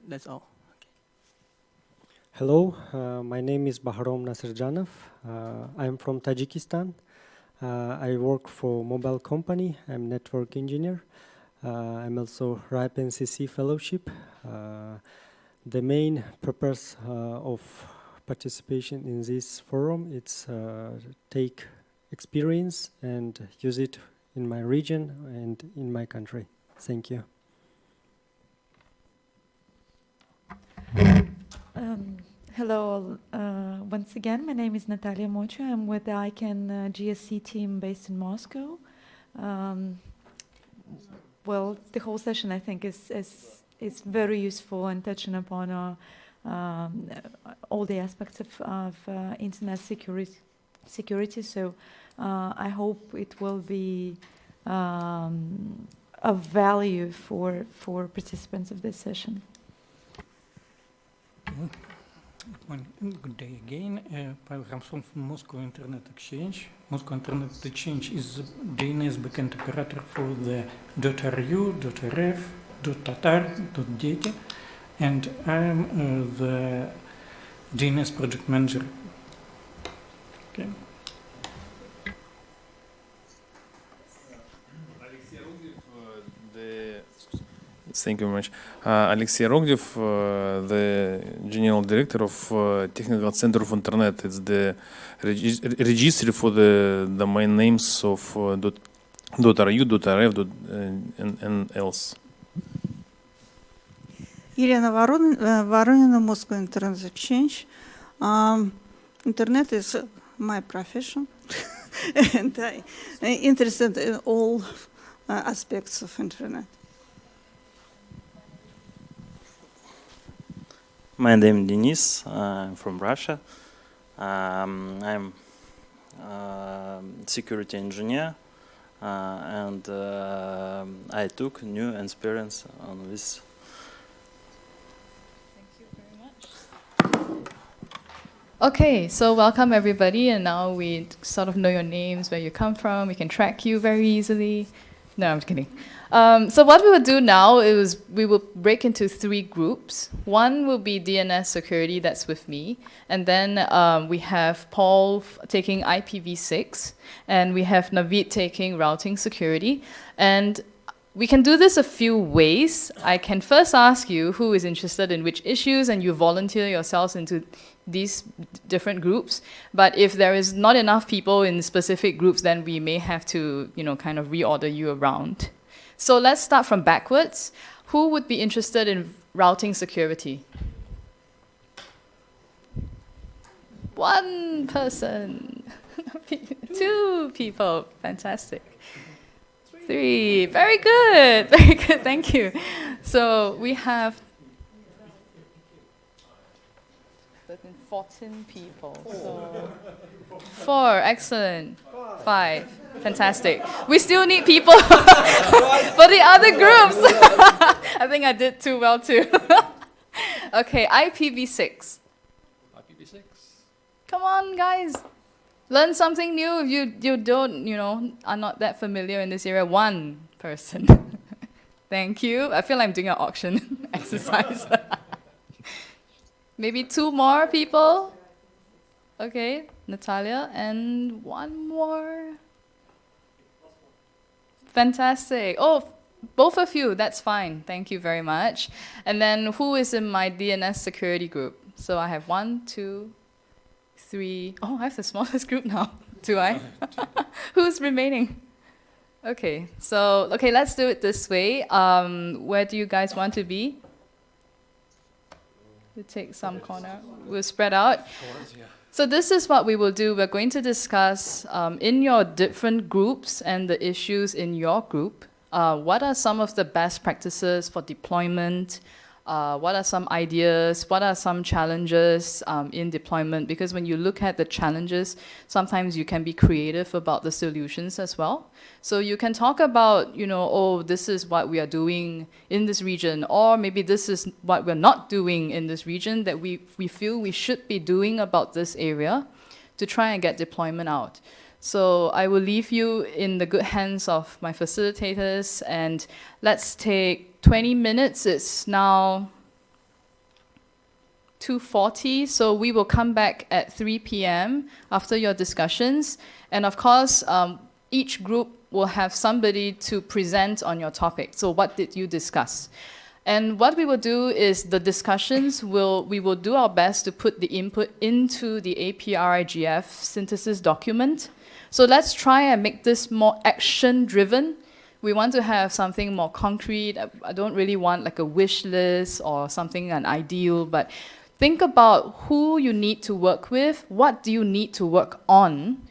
that's all. Okay. Hello, my name is Bahrom Nasirjanov. I'm from Tajikistan. I work for mobile company. I'm network engineer. I'm also RIPE NCC fellowship. The main purpose of participation in this forum is take experience and use it in my region and in my country. Thank you. Hello, once again, my name is Natalia Mocho. I'm with the ICANN GSC team based in Moscow. Well, the whole session, I think, is very useful and touching upon all the aspects of internet security. So I hope it will be of value for participants of this session. Good day again. Pavel Hamson from Moscow Internet Exchange. Moscow Internet Exchange is DNS backend operator for the .ru, .rf, .tatar, .data, and I'm the DNS project manager. Okay. Thank you very much. Alexey Rogdev, the General Director of Technical Center of Internet. It's the registry for the domain names of .ru, .rf, and else. Елена Воронина, Moscow Internet Exchange. Internet is my profession, and I'm interested in all aspects of Internet. My name is Denis. I'm from Russia. I'm security engineer, and I took new experience on this. Okay, so welcome everybody, and now we sort of know your names, where you come from, we can track you very easily. No, I'm just kidding. So what we will do now is we will break into 3 groups. One will be DNS security, that's with me. And then we have Paul taking IPv6, and we have Naveed taking routing security. And we can do this a few ways. I can first ask you who is interested in which issues, and you volunteer yourselves into these different groups. But if there is not enough people in specific groups, then we may have to, kind of reorder you around. So let's start from backwards. Who would be interested in routing security? 1 person. 2 people. Fantastic. 3. Very good. Very good. Thank you. So we have 14 people. So 4. Excellent. 5. Fantastic. We still need people for the other groups. I think I did too well too. Okay, IPv6. IPv6. Come on, guys. Learn something new if you don't, are not that familiar in this area. 1 person. Thank you. I feel like I'm doing an auction exercise. Maybe 2 more people. Okay, Natalia, and 1 more. Fantastic. Oh, both of you, that's fine. Thank you very much. And then who is in my DNS security group? So I have 1, 2, 3. Oh, I have the smallest group now. Do I? Who's remaining? Okay, so, let's do it this way. Where do you guys want to be? We'll take some corner. We'll spread out. So this is what we will do. We're going to discuss in your different groups and the issues in your group, what are some of the best practices for deployment, what are some ideas, what are some challenges in deployment, because when you look at the challenges, sometimes you can be creative about the solutions as well. So you can talk about, oh, this is what we are doing in this region, or maybe this is what we're not doing in this region that we feel we should be doing about this area to try and get deployment out. So I will leave you in the good hands of my facilitators, and let's take 20 minutes. It's now 2:40, so we will come back at 3 p.m. after your discussions. And of course, each group will have somebody to present on your topic. So what did you discuss? And what we will do is the discussions we will do our best to put the input into the APRIGF synthesis document. So let's try and make this more action-driven. We want to have something more concrete. I don't really want like a wish list or something, an ideal, but think about who you need to work with, what do you need to work on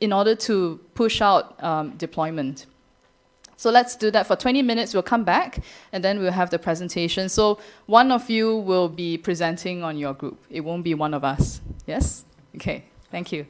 in order to push out deployment. So let's do that for 20 minutes. We'll come back, and then we'll have the presentation. So one of you will be presenting on your group. It won't be one of us. Yes? Okay. Thank you.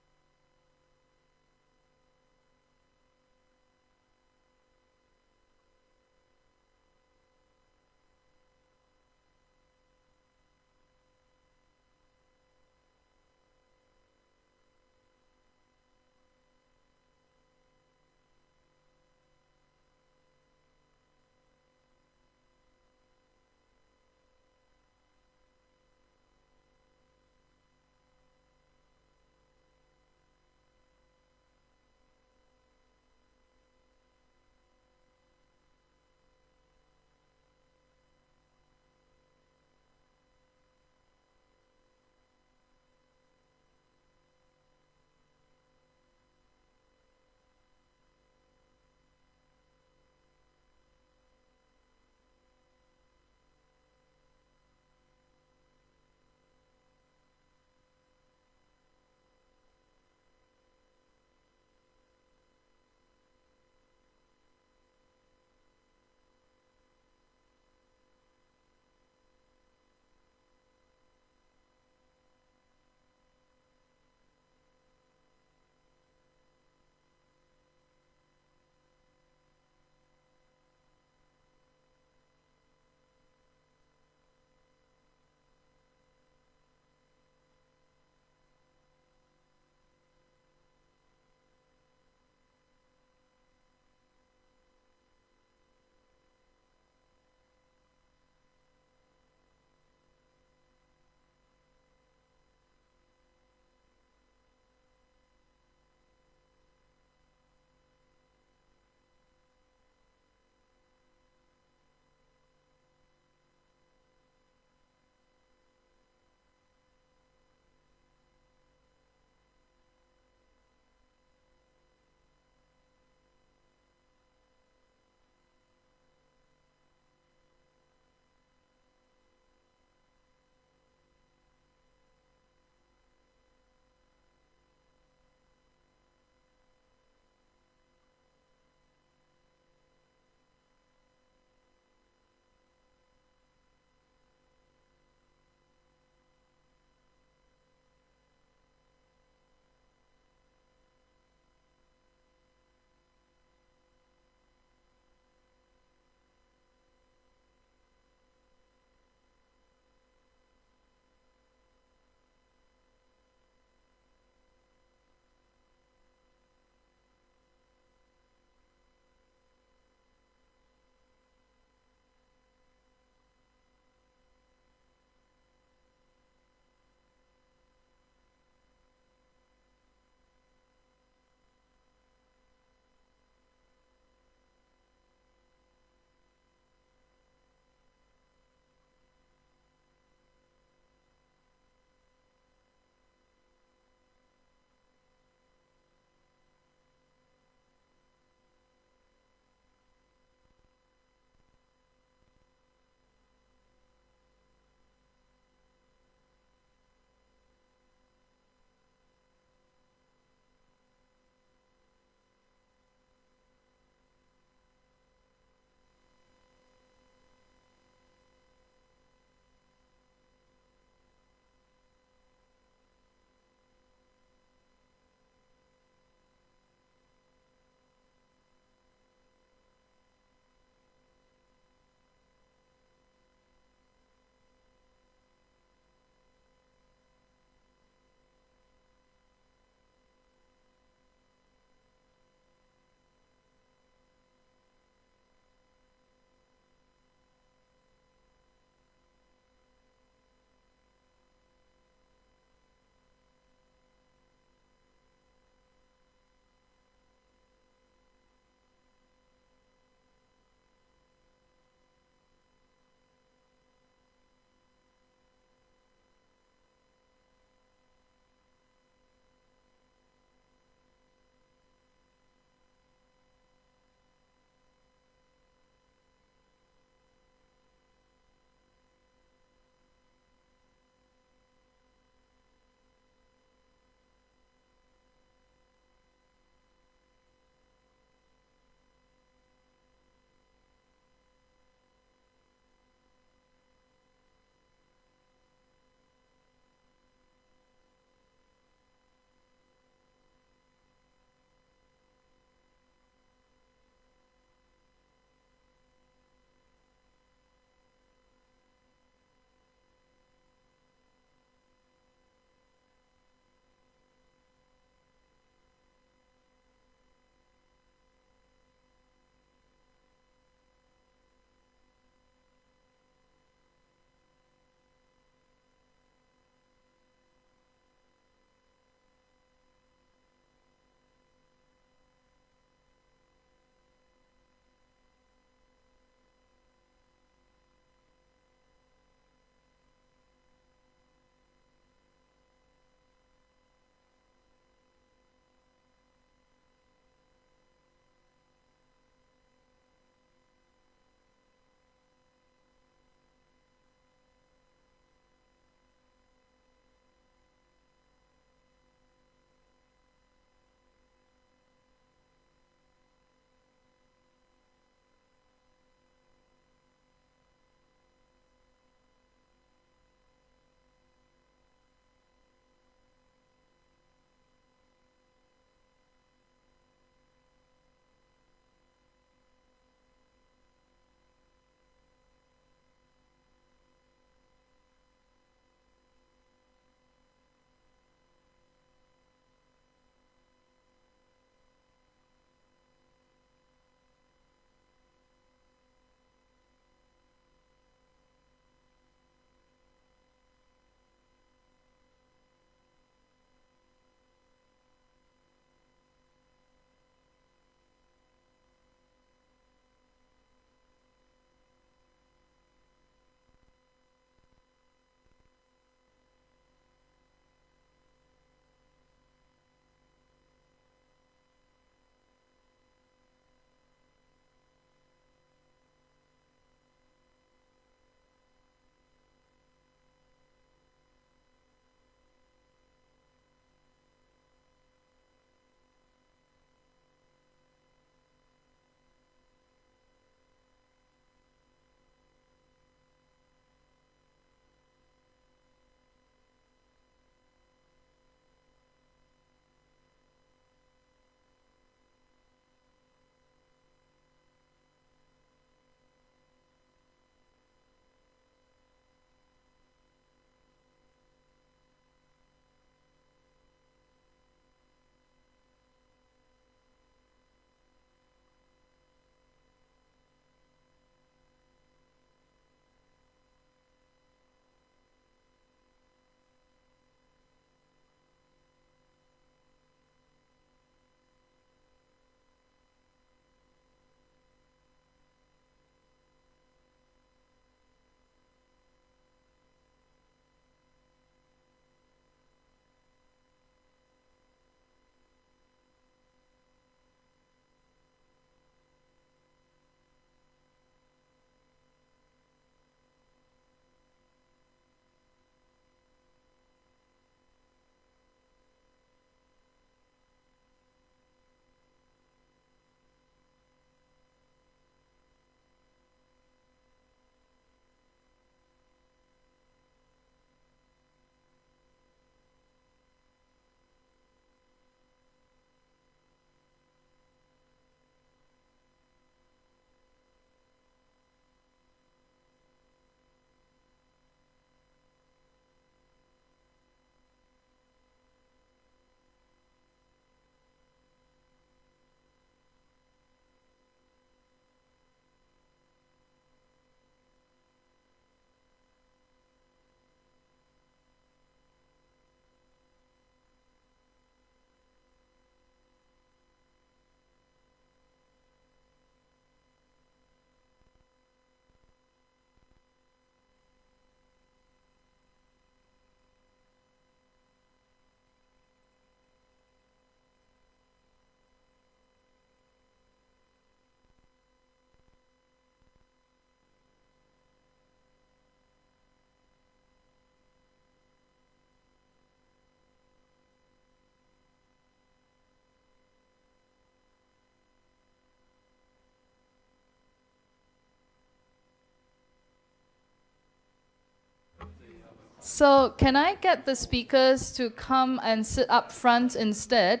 So can I get the speakers to come and sit up front instead?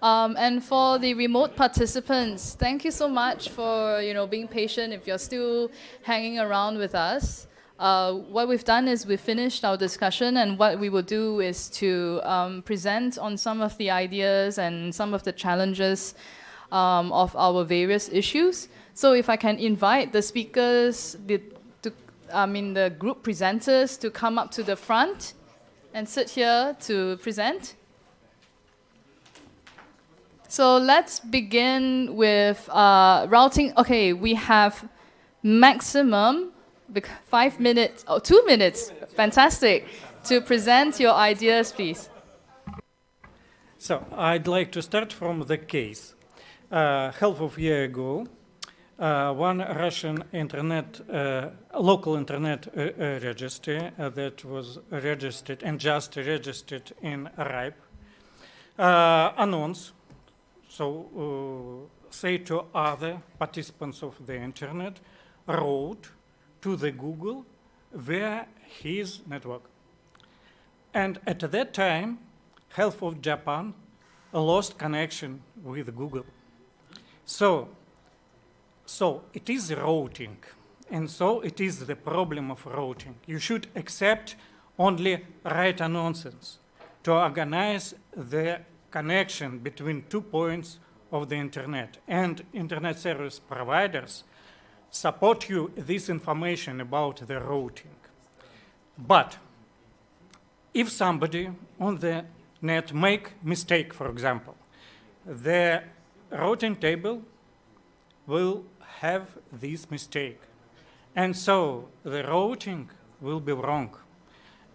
And for the remote participants, thank you so much for being patient if you're still hanging around with us. What we've done is we've finished our discussion, and what we will do is to present on some of the ideas and some of the challenges of our various issues. So if I can invite the speakers, the group presenters to come up to the front and sit here to present. So let's begin with routing. Okay, we have maximum 5 minutes, 2 minutes, fantastic, to present your ideas, please. So I'd like to start from the case. Half of a year ago, one Russian local internet registry that was registered and just registered in RIPE announced, say to other participants of the internet, wrote to the Google via his network. And at that time, half of Japan lost connection with Google. So it is routing, and so it is the problem of routing. You should accept only right announcements to organize the connection between 2 points of the internet, and internet service providers support you this information about the routing. But if somebody on the net make mistake, for example, the routing table will have this mistake, and so the routing will be wrong,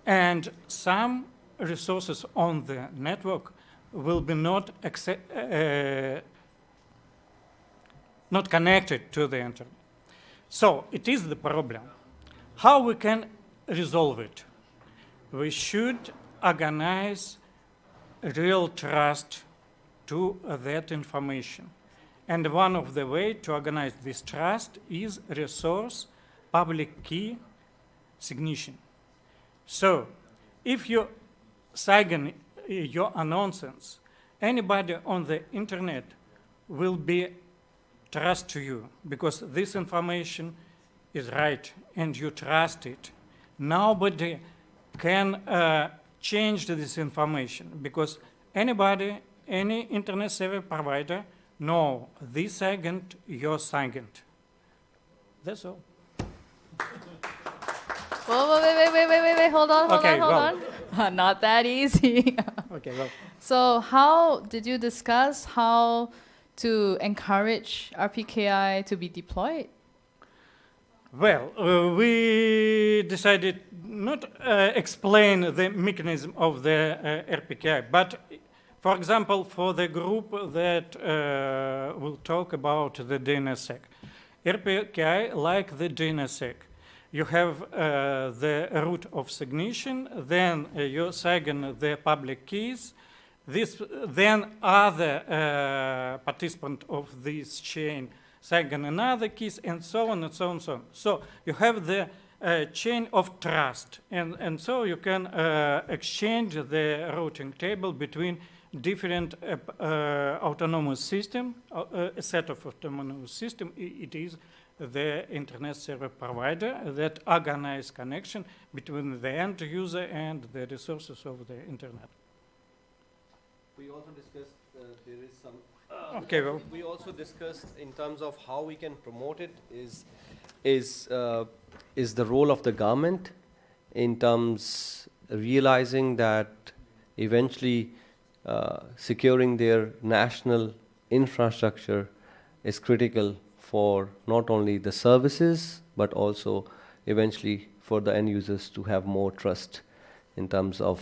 and some resources on the network will be not connected to the internet. So it is the problem. How we can resolve it? We should organize real trust to that information. And one of the ways to organize this trust is resource public key signition. So if you sign your announcements, anybody on the internet will be trust to you because this information is right and you trust it. Nobody can change this information because anybody, any internet service provider, know this second, your second. That's all. Whoa, wait, hold on. Not that easy. Okay, well. So how did you discuss how to encourage RPKI to be deployed? Well, we decided not explain the mechanism of the RPKI, but for example, for the group that will talk about the DNSSEC. RPKI, like the DNSSEC, you have the root of signition, then you sign the public keys, then other participant of this chain sign another keys, and so on and so on and so on. So you have the chain of trust, and so you can exchange the routing table between different autonomous system, a set of autonomous system. It is the internet service provider that organize connection between the end user and the resources of the internet. We also discussed there is some. Okay, well. We also discussed in terms of how we can promote it is the role of the government in terms realizing that eventually securing their national infrastructure is critical for not only the services but also eventually for the end users to have more trust in terms of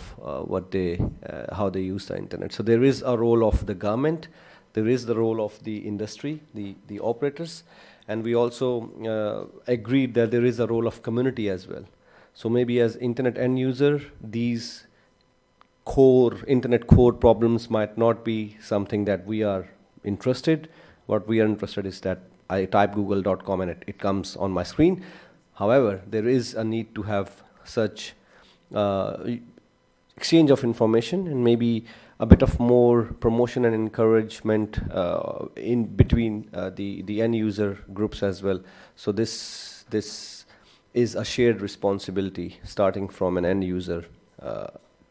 how they use the internet. So there is a role of the government, there is the role of the industry, the operators, and we also agreed that there is a role of community as well. So maybe as internet end user, these internet core problems might not be something that we are interested. What we are interested is that I type google.com and it comes on my screen. However, there is a need to have such exchange of information and maybe a bit of more promotion and encouragement in between the end user groups as well. So this is a shared responsibility starting from an end user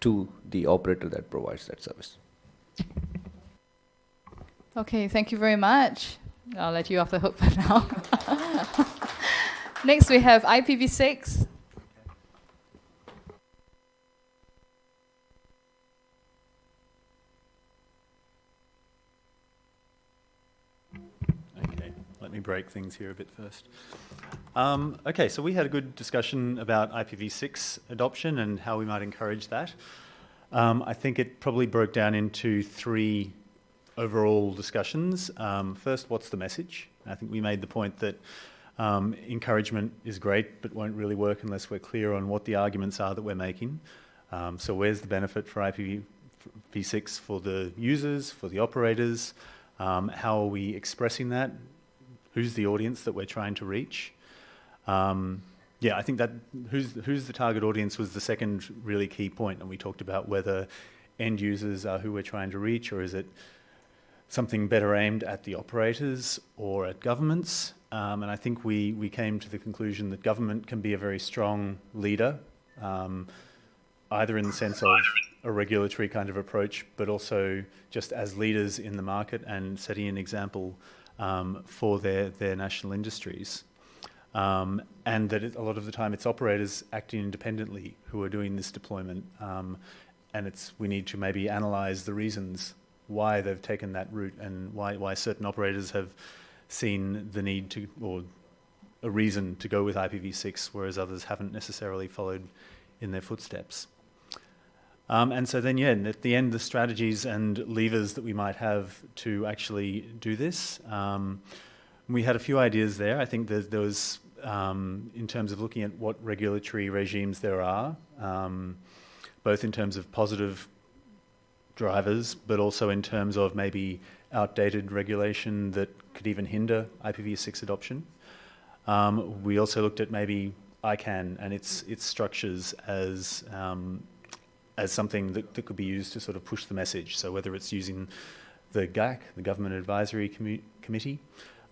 to the operator that provides that service. Okay, thank you very much. I'll let you off the hook for now. Next we have IPv6. Okay, let me break things here a bit first. Okay, so we had a good discussion about IPv6 adoption and how we might encourage that. I think it probably broke down into 3 overall discussions. First, what's the message? I think we made the point that encouragement is great, but won't really work unless we're clear on what the arguments are that we're making. So where's the benefit for IPv6 for the users, for the operators? How are we expressing that? Who's the audience that we're trying to reach? Yeah, I think that who's the target audience was the second really key point, and we talked about whether end users are who we're trying to reach, or is it something better aimed at the operators or at governments. And I think we came to the conclusion that government can be a very strong leader, either in the sense of a regulatory kind of approach, but also just as leaders in the market and setting an example for their national industries. And that a lot of the time it's operators acting independently who are doing this deployment. And we need to maybe analyse the reasons why they've taken that route and why certain operators have seen the need to, or a reason to go with IPv6, whereas others haven't necessarily followed in their footsteps. And so then, yeah, at the end, the strategies and levers that we might have to actually do this. We had a few ideas there. I think there was, in terms of looking at what regulatory regimes there are, both in terms of positive drivers, but also in terms of maybe outdated regulation that could even hinder IPv6 adoption. We also looked at maybe ICANN and its structures as something that could be used to sort of push the message. So whether it's using the GAC, the Government Advisory Committee,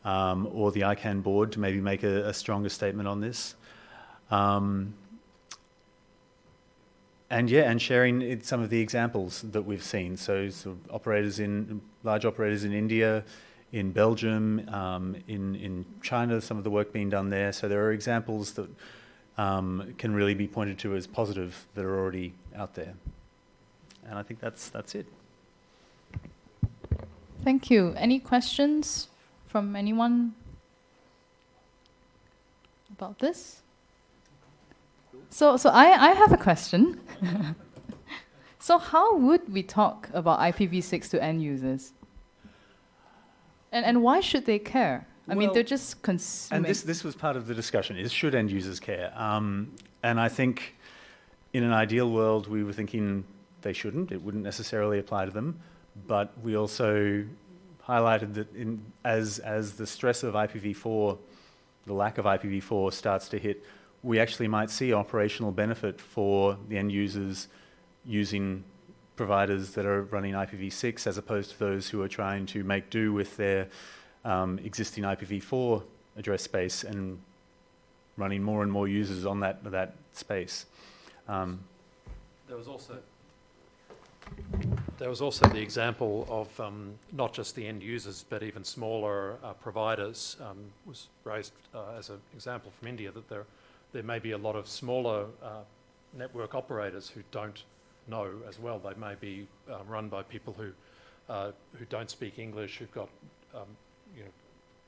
or the ICANN board to maybe make a stronger statement on this. And sharing some of the examples that we've seen. So large operators in India, in Belgium, in China, some of the work being done there. So there are examples that can really be pointed to as positive that are already out there. And I think that's it. Thank you. Any questions from anyone about this? So I have a question. So how would we talk about IPv6 to end users? And why should they care? I mean, they're just consuming. And this was part of the discussion, is should end users care? And I think in an ideal world, we were thinking they shouldn't. It wouldn't necessarily apply to them. But we also highlighted that as the stress of IPv4, the lack of IPv4 starts to hit, we actually might see operational benefit for the end users using providers that are running IPv6 as opposed to those who are trying to make do with their existing IPv4 address space and running more and more users on that space. There was also the example of not just the end users, but even smaller providers was raised as an example from India, that there may be a lot of smaller network operators who don't know as well. They may be run by people who don't speak English, who've got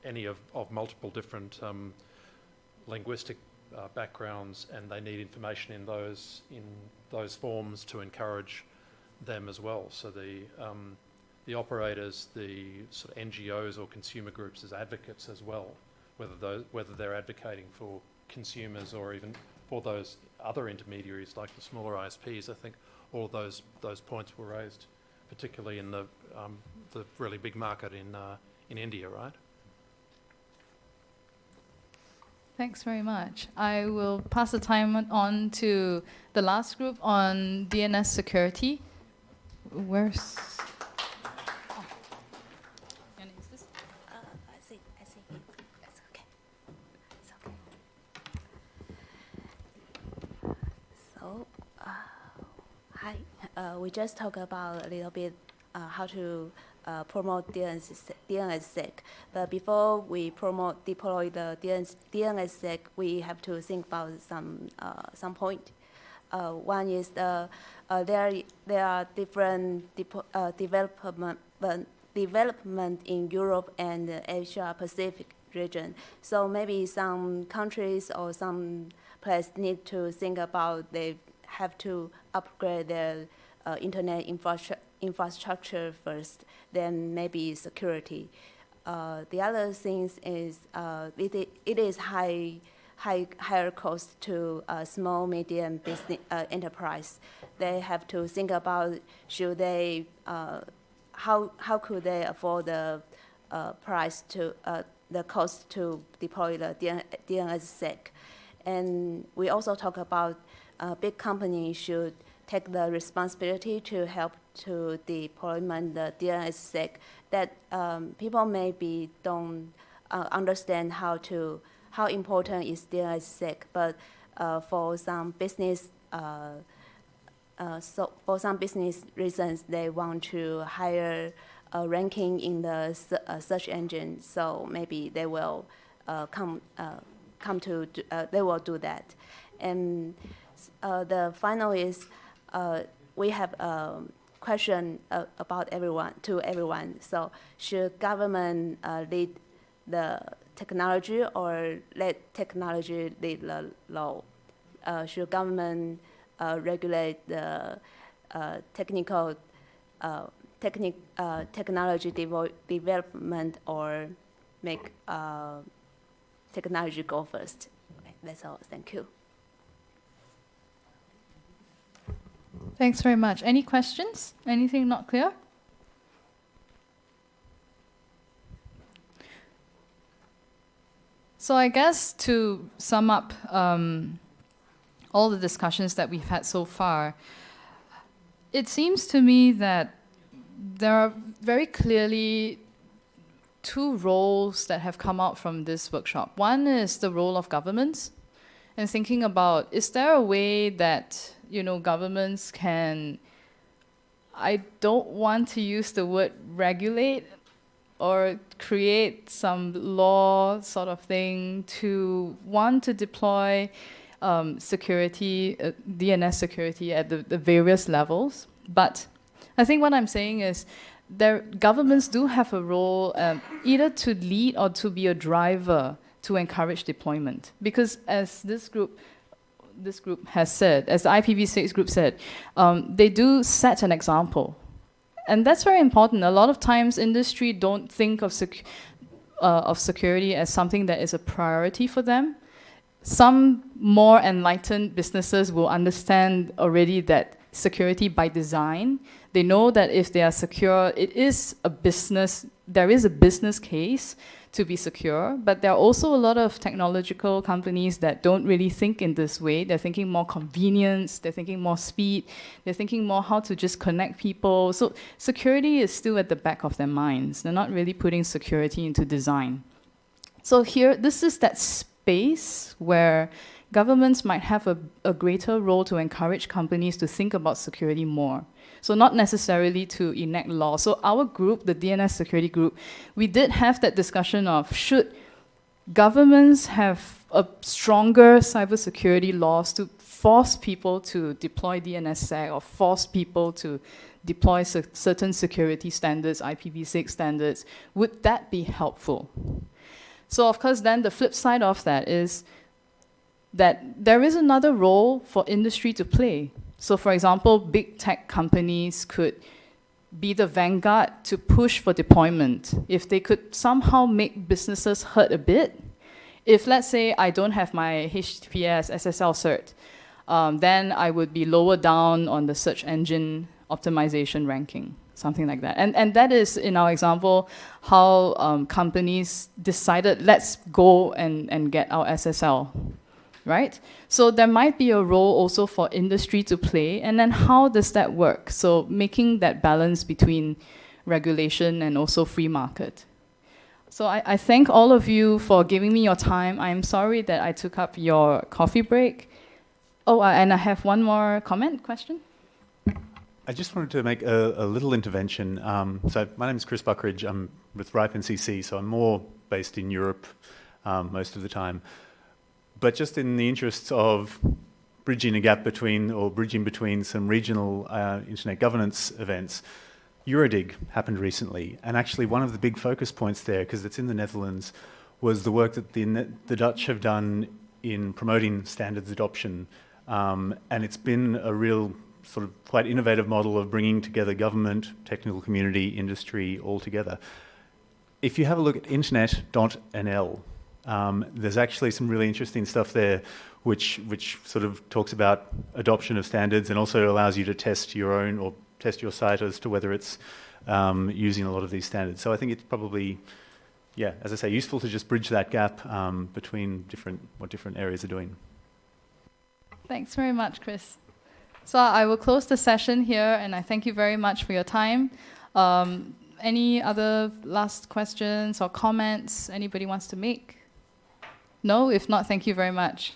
any of multiple different linguistic backgrounds, and they need information in those forms to encourage them as well. So the operators, the sort of NGOs or consumer groups as advocates as well, whether they're advocating for consumers or even for those other intermediaries like the smaller ISPs. I think all of those points were raised, particularly in the really big market in India, right? Thanks very much. I will pass the time on to the last group on DNS security. Where's... I see. That's okay. It's okay. So, hi. We just talked about a little bit how to promote DNSSEC. But before we deploy the DNSSEC, we have to think about some point. One is there are different development in Europe and the Asia Pacific region. So maybe some countries or some places need to think about they have to upgrade their internet infrastructure first, then maybe security. The other things is it is higher cost to small medium business enterprise. They have to think about should they how could they afford the price to the cost to deploy the DNSSEC. And we also talk about big companies should take the responsibility to help to deployment the DNSSEC. That people maybe don't understand how important is DNSSEC, but for some business for some business reasons, they want to hire a ranking in the search engine. So maybe they will they will do that. And the final is we have a question about everyone. So should government lead the technology or let technology lead the law? Should government regulate the technology development or make technology go first? Okay, that's all. Thank you. Thanks very much. Any questions? Anything not clear? So I guess to sum up all the discussions that we've had so far, it seems to me that there are very clearly two roles that have come out from this workshop. One is the role of governments, and thinking about, is there a way that, you know, governments can, I don't want to use the word regulate, or create some law sort of thing to want to deploy security, DNS security at the various levels. But I think what I'm saying is governments do have a role either to lead or to be a driver to encourage deployment. Because as this group has said, as the IPv6 group said, they do set an example. And that's very important. A lot of times industry don't think of security as something that is a priority for them. Some more enlightened businesses will understand already that security by design, they know that if they are secure, it is a business, there is a business case to be secure, but there are also a lot of technological companies that don't really think in this way. They're thinking more convenience, they're thinking more speed, they're thinking more how to just connect people. So security is still at the back of their minds. They're not really putting security into design. So here, this is that space where governments might have a greater role to encourage companies to think about security more. So not necessarily to enact law. So our group, the DNS security group, we did have that discussion of should governments have a stronger cybersecurity laws to force people to deploy DNSSEC or force people to deploy certain security standards, IPv6 standards. Would that be helpful? So of course then the flip side of that is that there is another role for industry to play. So for example, big tech companies could be the vanguard to push for deployment. If they could somehow make businesses hurt a bit, if let's say I don't have my HTTPS SSL cert, then I would be lower down on the search engine optimization ranking, something like that. And that is, in our example, how companies decided, let's go and get our SSL, right? So there might be a role also for industry to play, and then how does that work? So making that balance between regulation and also free market. So I thank all of you for giving me your time. I'm sorry that I took up your coffee break. Oh, and I have one more question. I just wanted to make a little intervention. So my name is Chris Buckridge. I'm with RIPE NCC, so I'm more based in Europe most of the time. But just in the interests of bridging between some regional internet governance events, Eurodig happened recently, and actually one of the big focus points there, because it's in the Netherlands, was the work that the Dutch have done in promoting standards adoption, and it's been a real sort of quite innovative model of bringing together government, technical community, industry all together. If you have a look at internet.nl, there's actually some really interesting stuff there which sort of talks about adoption of standards and also allows you to test your own or test your site as to whether it's using a lot of these standards. So I think it's probably, yeah, as I say, useful to just bridge that gap between what different areas are doing. Thanks very much, Chris. So I will close the session here, and I thank you very much for your time. Any other last questions or comments anybody wants to make? No? If not, thank you very much.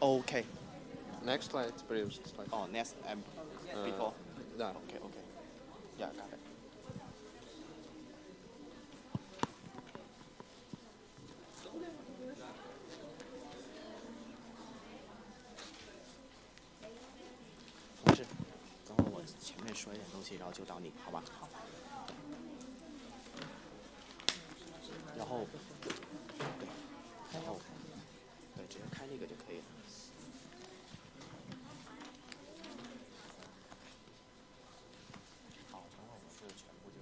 Okay. Next slide, previous slide. Oh, next and before. Done. Okay, okay. Yeah, got it. 同事，等会我前面说一点东西，然后就到你，好吧？好。然后，对，然后，对，直接开那个就可以了。好，等会我们就全部就，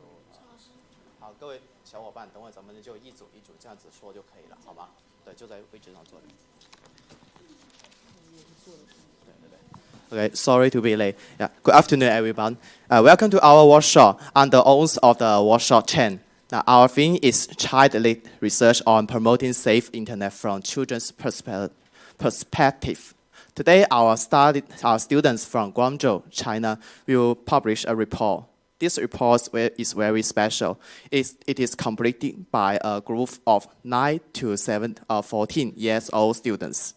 好，各位小伙伴，等会咱们就一组一组这样子说就可以了，好吗？对，就在位置上坐着。 Okay, sorry to be late. Yeah, good afternoon, everyone. Welcome to our workshop under oath of the workshop 10. Now, our theme is child-led research on promoting safe internet from children's perspective. Today, our students from Guangzhou, China, will publish a report. This report is very special. It is completed by a group of 9 to 14 years old students,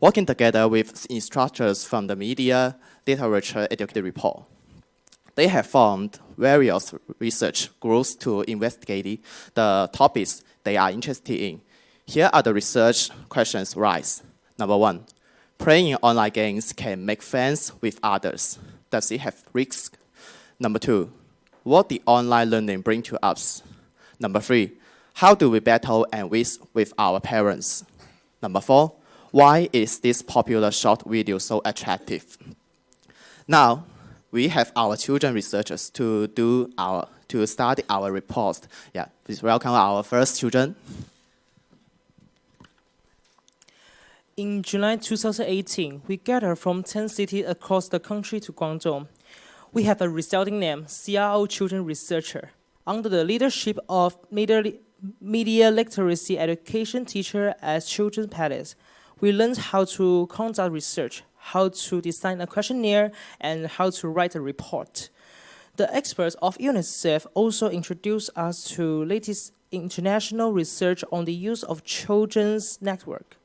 working together with instructors from the media, literature, educated report. They have formed various research groups to investigate the topics they are interested in. Here are the research questions raised. Number 1, playing online games can make friends with others. Does it have risks? Number 2, what did online learning bring to us? Number 3, how do we battle and win with our parents? Number 4, why is this popular short video so attractive? Now, we have our children researchers to study our report. Yeah, please welcome our first children. In July 2018, we gathered from 10 cities across the country to Guangzhou. We have a resulting name, CRO Children Researcher. Under the leadership of media literacy education teacher as children's palace, we learned how to conduct research, how to design a questionnaire, and how to write a report. The experts of UNICEF also introduced us to latest international research on the use of children's network.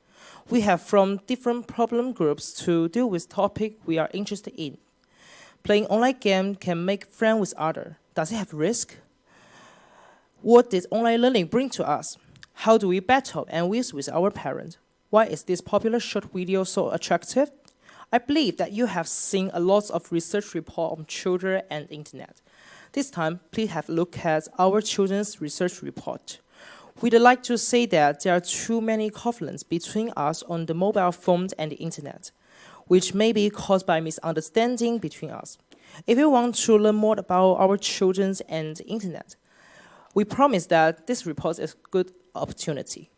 We have from different problem groups to deal with topic we are interested in. Playing online game can make friends with others. Does it have risk? What did online learning bring to us? How do we battle and win with our parents? Why is this popular short video so attractive? I believe that you have seen a lot of research reports on children and internet. This time, please have a look at our children's research report. We'd like to say that there are too many conflicts between us on the mobile phone and the internet, which may be caused by misunderstanding between us. If you want to learn more about our children and the internet, we promise that this report is a good opportunity.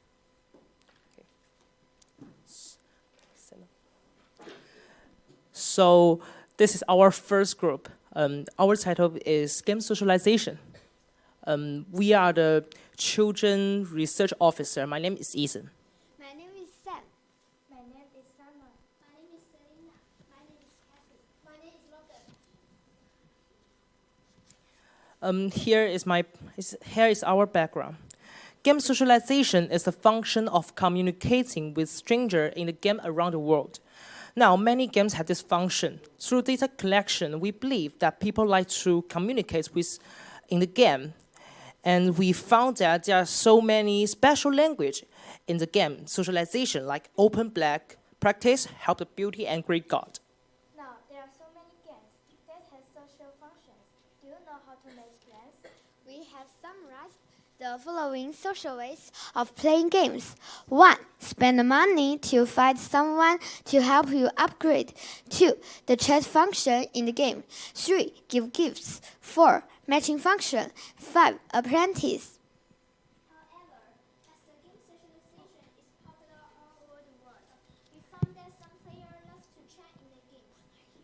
So this is our first group. Our title is Game Socialization. We are the Children Research Officer. My name is Ethan. My name is Sam. My name is Summer. My name is Selena. My name is Kathy. My name is Logan. Here is our background. Game socialization is the function of communicating with strangers in the game around the world. Now, many games have this function. Through data collection, we believe that people like to communicate with in the game. And we found that there are so many special language in the game socialization, like open black, practice, help the beauty, and great God. Now, there are so many games that have social functions. Do you know how to make plans? We have summarized the following social ways of playing games. 1. Spend money to find someone to help you upgrade. 2. The chat function in the game. 3. Give gifts. 4. Matching function. 5. Apprentice. However, as the game socialization is popular all over the world, we found that some players love to chat in the game.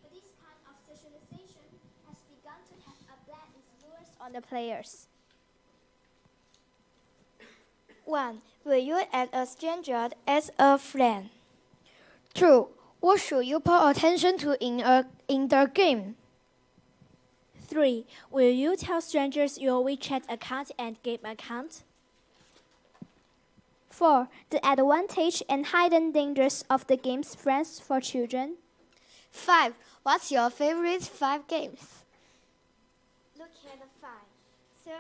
But this kind of socialization has begun to have a bad influence on the players. 1. Will you add a stranger as a friend? 2. What should you pay attention to in the game? 3. Will you tell strangers your WeChat account and game account? 4. The advantage and hidden dangers of the games Friends for Children. 5. What's your favorite 5 games? Look at the 5. 0%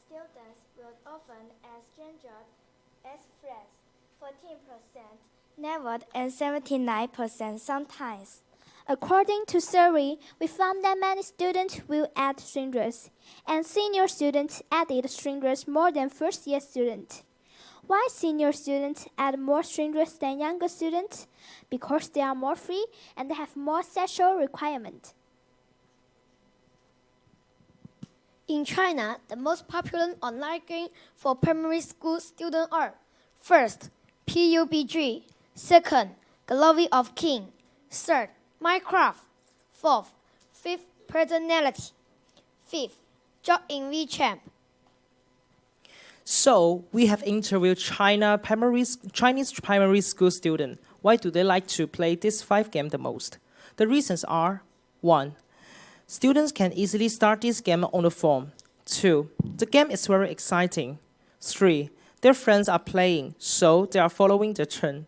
students will often as strangers as friends. 14% never and 79% sometimes. According to survey, we found that many students will add strangers, and senior students added strangers more than first-year students. Why senior students add more strangers than younger students? Because they are more free and they have more sexual requirements. In China, the most popular online game for primary school students are: first, PUBG; second, Glory of King; third, Minecraft; fourth, Fifth Personality; fifth, Job in WeChat. So, we have interviewed Chinese primary school students. Why do they like to play this 5 games the most? The reasons are: 1. Students can easily start this game on the phone. 2. The game is very exciting. 3. Their friends are playing, so they are following the trend.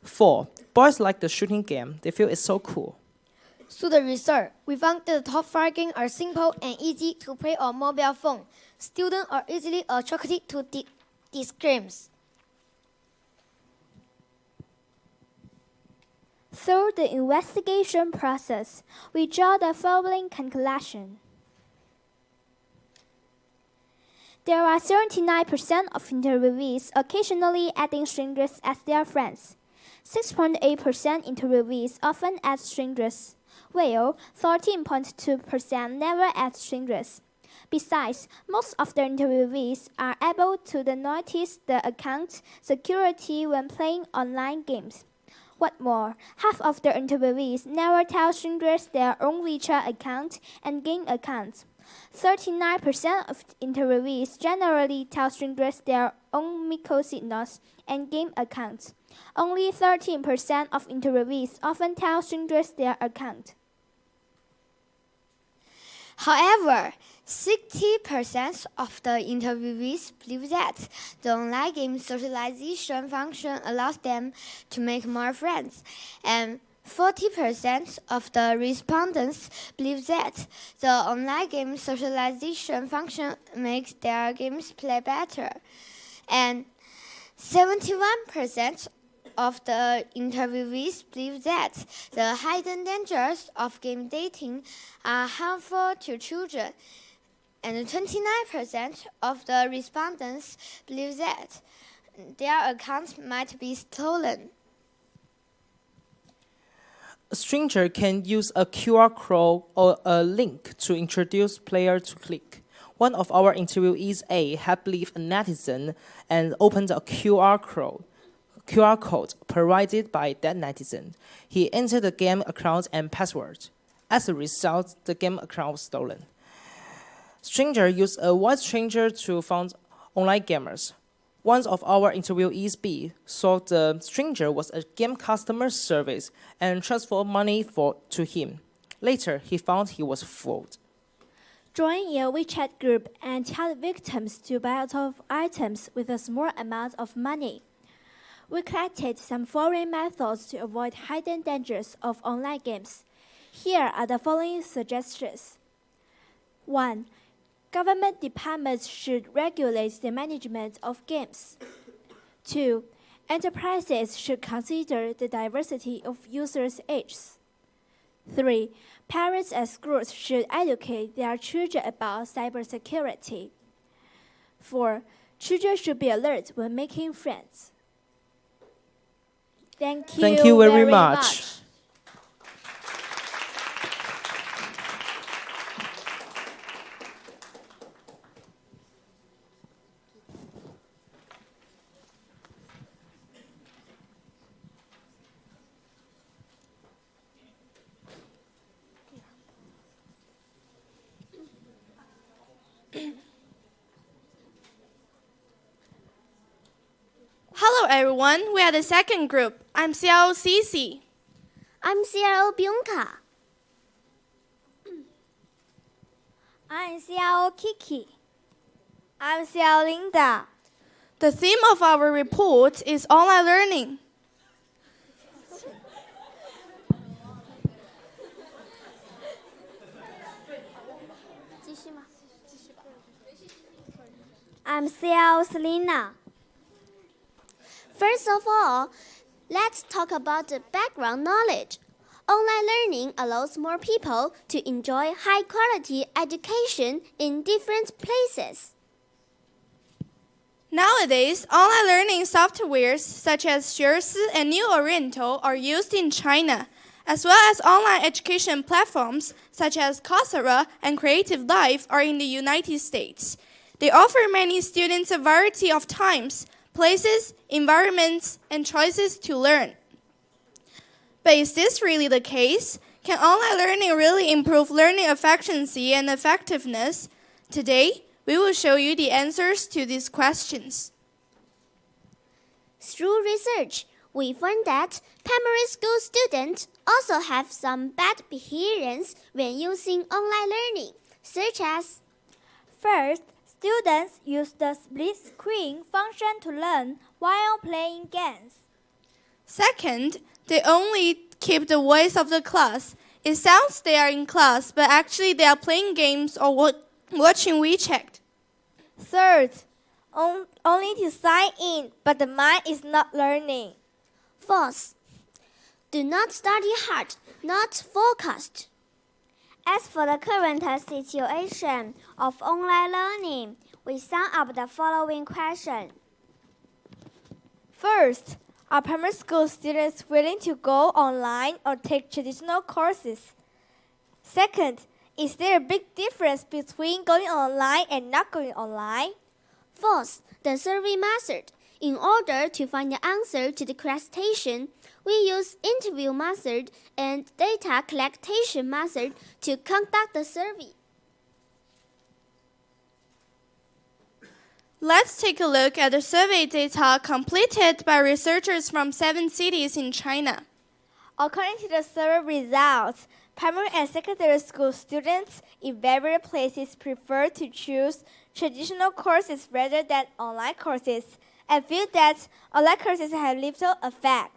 4. Boys like the shooting game. They feel it's so cool. Through the research, we found that the top 5 games are simple and easy to play on mobile phone. Students are easily attracted to these games. Through the investigation process, we draw the following conclusion. There are 79% of interviewees occasionally adding strangers as their friends. 6.8% interviewees often add strangers, while 13.2% never add strangers. Besides, most of the interviewees are able to notice the account security when playing online games. What more, half of the interviewees never tell strangers their own WeChat account and game accounts. 39% of interviewees generally tell strangers their own micro signals and game accounts. Only 13% of interviewees often tell strangers their account. However, 60% of the interviewees believe that the online game socialization function allows them to make more friends, and 40% of the respondents believe that the online game socialization function makes their games play better, and 71% of the interviewees believe that the hidden dangers of game dating are harmful to children, and 29% of the respondents believe that their accounts might be stolen. A stranger can use a QR code or a link to introduce player to click. One of our interviewees, A, had believed a netizen and opened a QR code provided by that netizen. He entered the game account and password. As a result, the game account was stolen. Stranger used a white stranger to find online gamers. One of our interviewees, B, saw the stranger was a game customer service and transferred money to him. Later, he found he was fooled. Join a WeChat group and tell victims to buy a lot of items with a small amount of money. We collected some foreign methods to avoid hidden dangers of online games. Here are the following suggestions. 1. Government departments should regulate the management of games. 2. Enterprises should consider the diversity of users' ages. 3. Parents and schools should educate their children about cybersecurity. 4. Children should be alert when making friends. Thank you very much. Hello everyone, we are the second group. I'm CIO Cici. I'm CIO Bianca. I'm CIO Kiki. I'm CIO Linda. The theme of our report is online learning. I'm CL Selena. First of all, let's talk about the background knowledge. Online learning allows more people to enjoy high-quality education in different places. Nowadays, online learning softwares such as Xuesi and New Oriental are used in China, as well as online education platforms such as Coursera and Creative Life are in the United States. They offer many students a variety of times, places, environments, and choices to learn. But is this really the case? Can online learning really improve learning efficiency and effectiveness? Today, we will show you the answers to these questions. Through research, we found that primary school students also have some bad behaviors when using online learning, such as: first, students use the split screen function to learn while playing games. Second, they only keep the voice of the class. It sounds they are in class, but actually they are playing games or watching WeChat. Third, only to sign in, but the mind is not learning. Fourth, do not study hard, not focused. As for the current situation of online learning, we sum up the following question. First, are primary school students willing to go online or take traditional courses? Second, is there a big difference between going online and not going online? Fourth, the survey method. In order to find the answer to the question, we use interview method and data collection method to conduct the survey. Let's take a look at the survey data completed by researchers from 7 cities in China. According to the survey results, primary and secondary school students in various places prefer to choose traditional courses rather than online courses, and feel that online courses have little effect.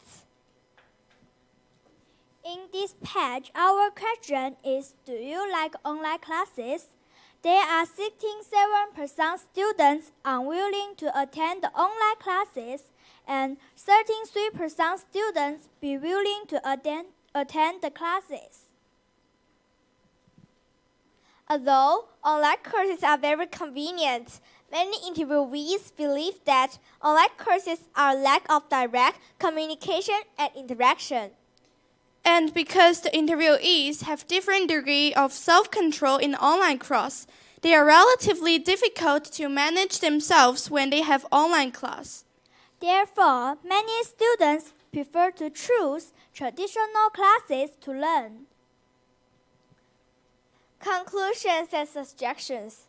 In this page, our question is, do you like online classes? There are 67% students unwilling to attend the online classes, and 33% students be willing to attend the classes. Although online courses are very convenient, many interviewees believe that online courses are lack of direct communication and interaction. And because the interviewees have different degree of self-control in online class, they are relatively difficult to manage themselves when they have online class. Therefore, many students prefer to choose traditional classes to learn. Conclusions and suggestions.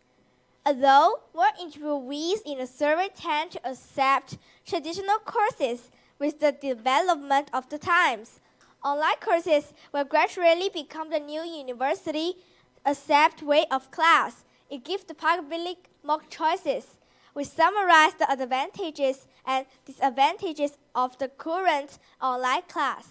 Although more interviewees in the survey tend to accept traditional courses with the development of the times, online courses will gradually become the new university accept way of class. It gives the public more choices. We summarize the advantages and disadvantages of the current online class.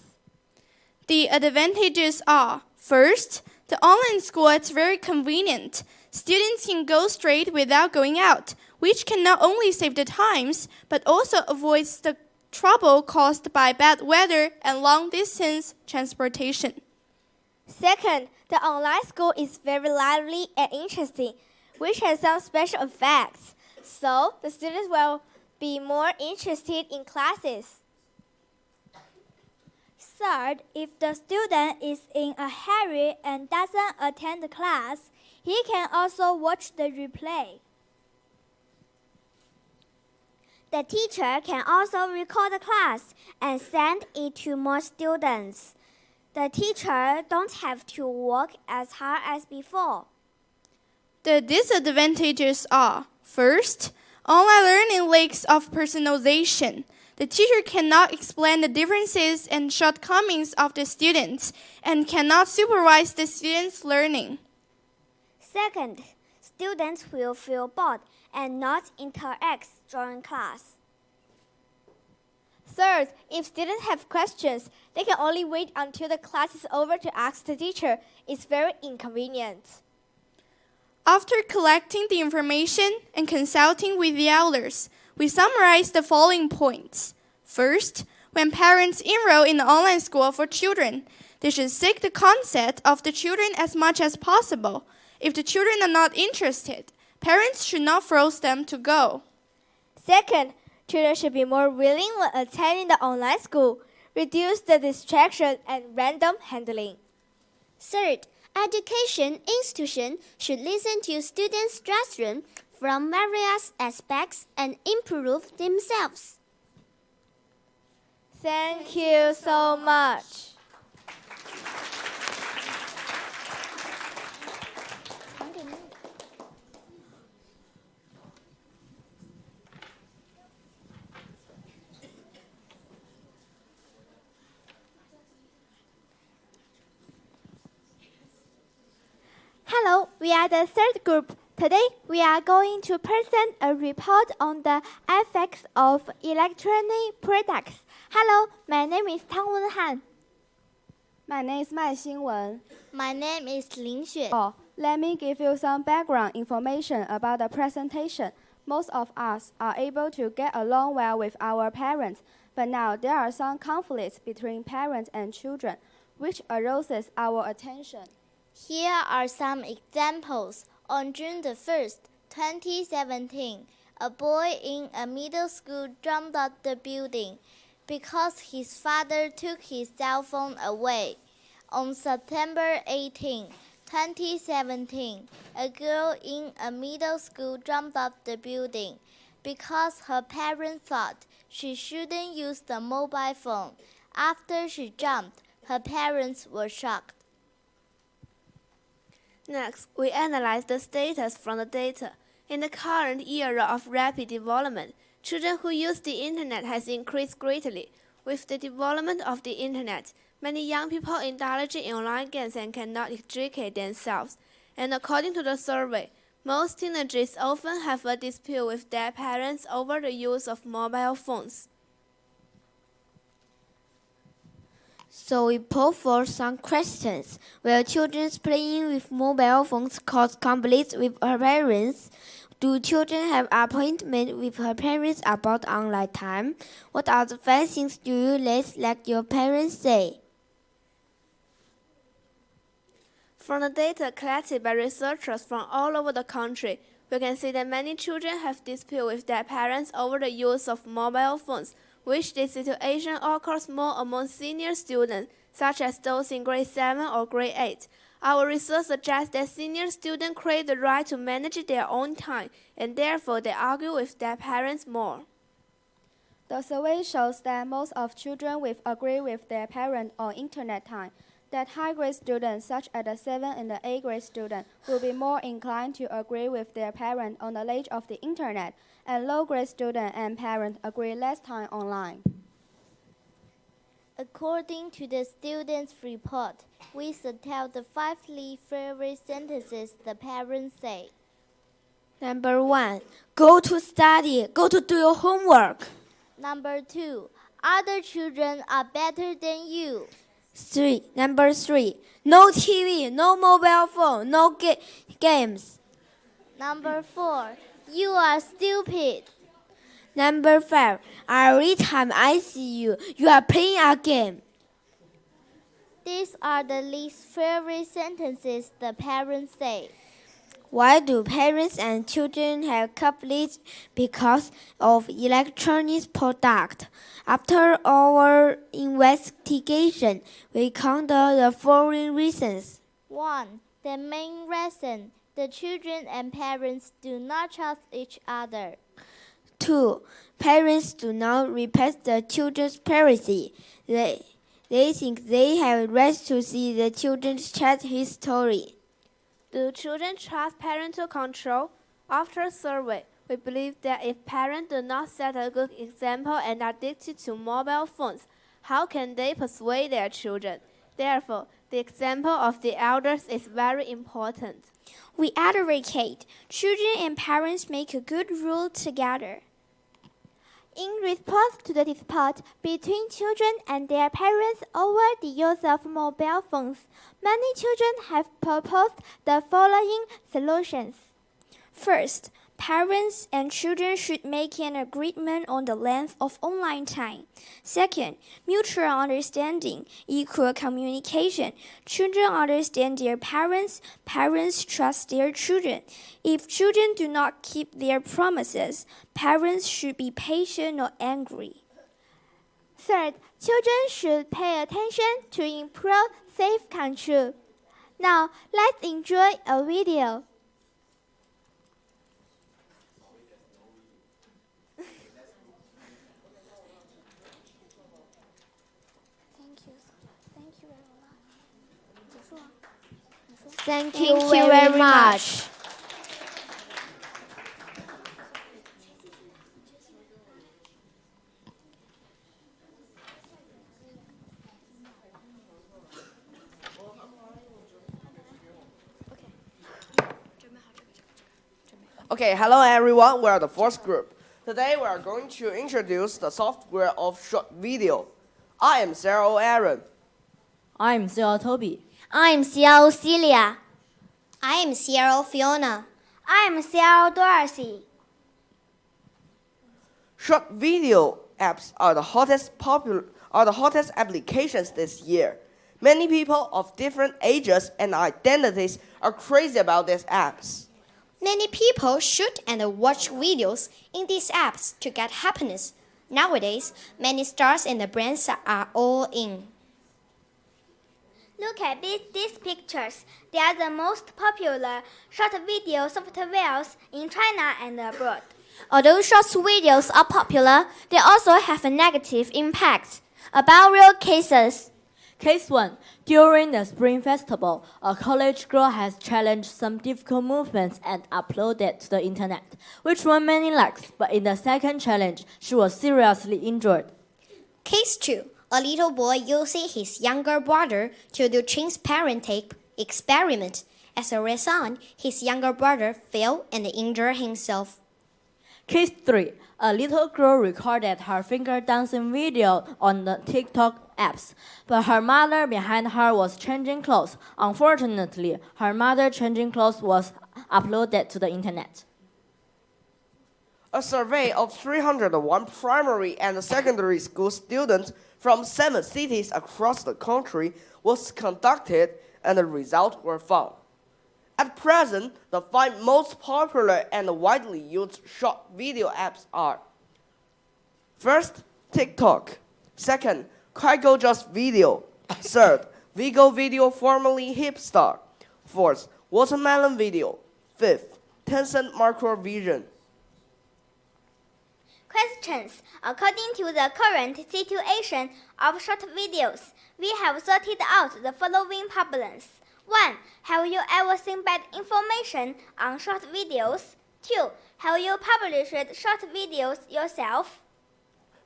The advantages are: first, the online school is very convenient. Students can go straight without going out, which can not only save the times, but also avoids the trouble caused by bad weather and long-distance transportation. Second, the online school is very lively and interesting, which has some special effects. So, the students will be more interested in classes. Third, if the student is in a hurry and doesn't attend the class, he can also watch the replay. The teacher can also record the class and send it to more students. The teacher don't have to work as hard as before. The disadvantages are: first, online learning lacks of personalization. The teacher cannot explain the differences and shortcomings of the students and cannot supervise the students' learning. Second, students will feel bored and not interact during class. Third, if students have questions, they can only wait until the class is over to ask the teacher. It's very inconvenient. After collecting the information and consulting with the elders, we summarize the following points. First, when parents enroll in the online school for children, they should seek the consent of the children as much as possible. If the children are not interested, parents should not force them to go. Second, children should be more willing when attending the online school, reduce the distraction and random handling. Third, education institutions should listen to students' classroom from various aspects and improve themselves. Thank you so much. Hello, we are the third group. Today, we are going to present a report on the effects of electronic products. Hello, my name is Tang Wenhan. My name is Mai Xingwen. My name is Lin Xue. Oh, let me give you some background information about the presentation. Most of us are able to get along well with our parents, but now there are some conflicts between parents and children, which arouses our attention. Here are some examples. On June the 1st, 2017, a boy in a middle school jumped out the building because his father took his cell phone away. On September 18, 2017, a girl in a middle school jumped out the building because her parents thought she shouldn't use the mobile phone. After she jumped, her parents were shocked. Next, we analyze the status from the data. In the current era of rapid development, children who use the internet has increased greatly. With the development of the internet, many young people indulge in online games and cannot educate themselves. And according to the survey, most teenagers often have a dispute with their parents over the use of mobile phones. So we put forth some questions. Will children playing with mobile phones cause conflicts with her parents? Do children have appointments with her parents about online time? What are the five things do you let your parents say? From the data collected by researchers from all over the country, we can see that many children have disputes with their parents over the use of mobile phones, which this situation occurs more among senior students, such as those in grade 7 or grade 8. Our research suggests that senior students crave the right to manage their own time, and therefore they argue with their parents more. The survey shows that most of children will agree with their parents on internet time, that high-grade students such as the 7th and the 8th grade students will be more inclined to agree with their parents on the age of the internet, and low-grade students and parents agree less time online. According to the students' report, we should tell the 5 favorite sentences the parents say. Number 1, go to study, go to do your homework. Number 2, other children are better than you. Number 3, no TV, no mobile phone, no games. Number 4, you are stupid. Number 5, every time I see you, you are playing a game. These are the least favorite sentences the parents say. Why do parents and children have conflicts? Because of electronic products. After our investigation, we consider the following reasons. 1. The main reason, the children and parents do not trust each other. 2. Parents do not respect the children's privacy. They think they have rights to see the children's chat history. Do children trust parental control? After a survey, we believe that if parents do not set a good example and are addicted to mobile phones, how can they persuade their children? Therefore, The example of the elders is very important. We advocate children and parents make a good rule together. In response to the dispute between children and their parents over the use of mobile phones, many children have proposed the following solutions. First, parents and children should make an agreement on the length of online time. Second, mutual understanding, equal communication. Children understand their parents, parents trust their children. If children do not keep their promises, parents should be patient or angry. Third, children should pay attention to improve safe control. Now, let's enjoy a video. Thank you very much. Okay, hello everyone, we are the fourth group. Today we are going to introduce the software of short video. I am Sarah Aaron. I'm Sarah Toby. I'm Ciel Celia. I am Ciel Fiona. I am Ciel Dorothy. Short video apps are the hottest applications this year. Many people of different ages and identities are crazy about these apps. Many people shoot and watch videos in these apps to get happiness. Nowadays, many stars and brands are all in. Look at these pictures. They are the most popular short video softwares in China and abroad. Although short videos are popular, they also have a negative impact. About real cases. Case 1. During the Spring Festival, a college girl has challenged some difficult movements and uploaded to the internet, which won many likes, but in the second challenge, she was seriously injured. Case 2. A little boy using his younger brother to do transparent tape experiment. As a result, his younger brother fell and injured himself. Case 3. A little girl recorded her finger dancing video on the TikTok apps, but her mother behind her was changing clothes. Unfortunately, her mother changing clothes was uploaded to the internet. A survey of 301 primary and secondary school students from 7 cities across the country was conducted and the results were found. At present, the 5 most popular and widely used short video apps are: first, TikTok; second, Kaigo Just Video; third, Vigo Video, formerly Hipstar; fourth, Watermelon Video; fifth, Tencent Macrovision. Questions. According to the current situation of short videos, we have sorted out the following problems. 1. Have you ever seen bad information on short videos? 2. Have you published short videos yourself?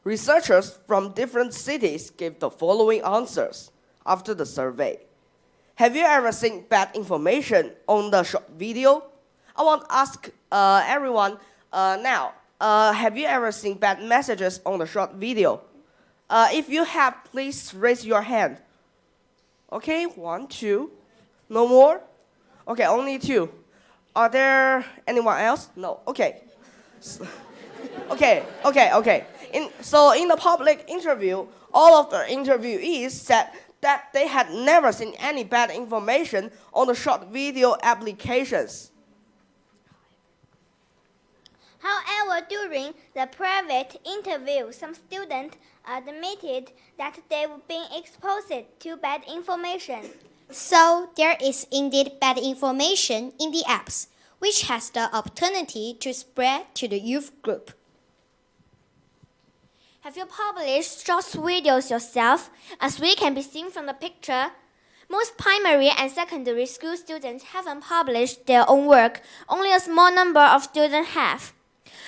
Researchers from different cities gave the following answers after the survey. Have you ever seen bad information on the short video? I want to ask everyone now. Have you ever seen bad messages on the short video? If you have, please raise your hand. Okay, 1, 2. No more? Okay, only 2. Are there anyone else? No. Okay. Okay. In the public interview, all of the interviewees said that they had never seen any bad information on the short video applications. However, during the private interview, some students admitted that they've been exposed to bad information. So, there is indeed bad information in the apps, which has the opportunity to spread to the youth group. Have you published short videos yourself? As we can be seen from the picture, most primary and secondary school students haven't published their own work. Only a small number of students have.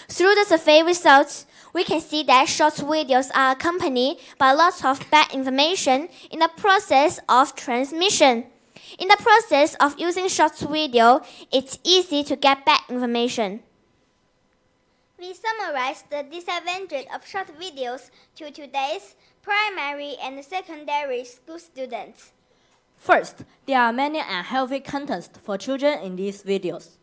Through the survey results, we can see that short videos are accompanied by lots of bad information in the process of transmission. In the process of using short video, it's easy to get bad information. We summarize the disadvantage of short videos to today's primary and secondary school students. First, there are many unhealthy contents for children in these videos.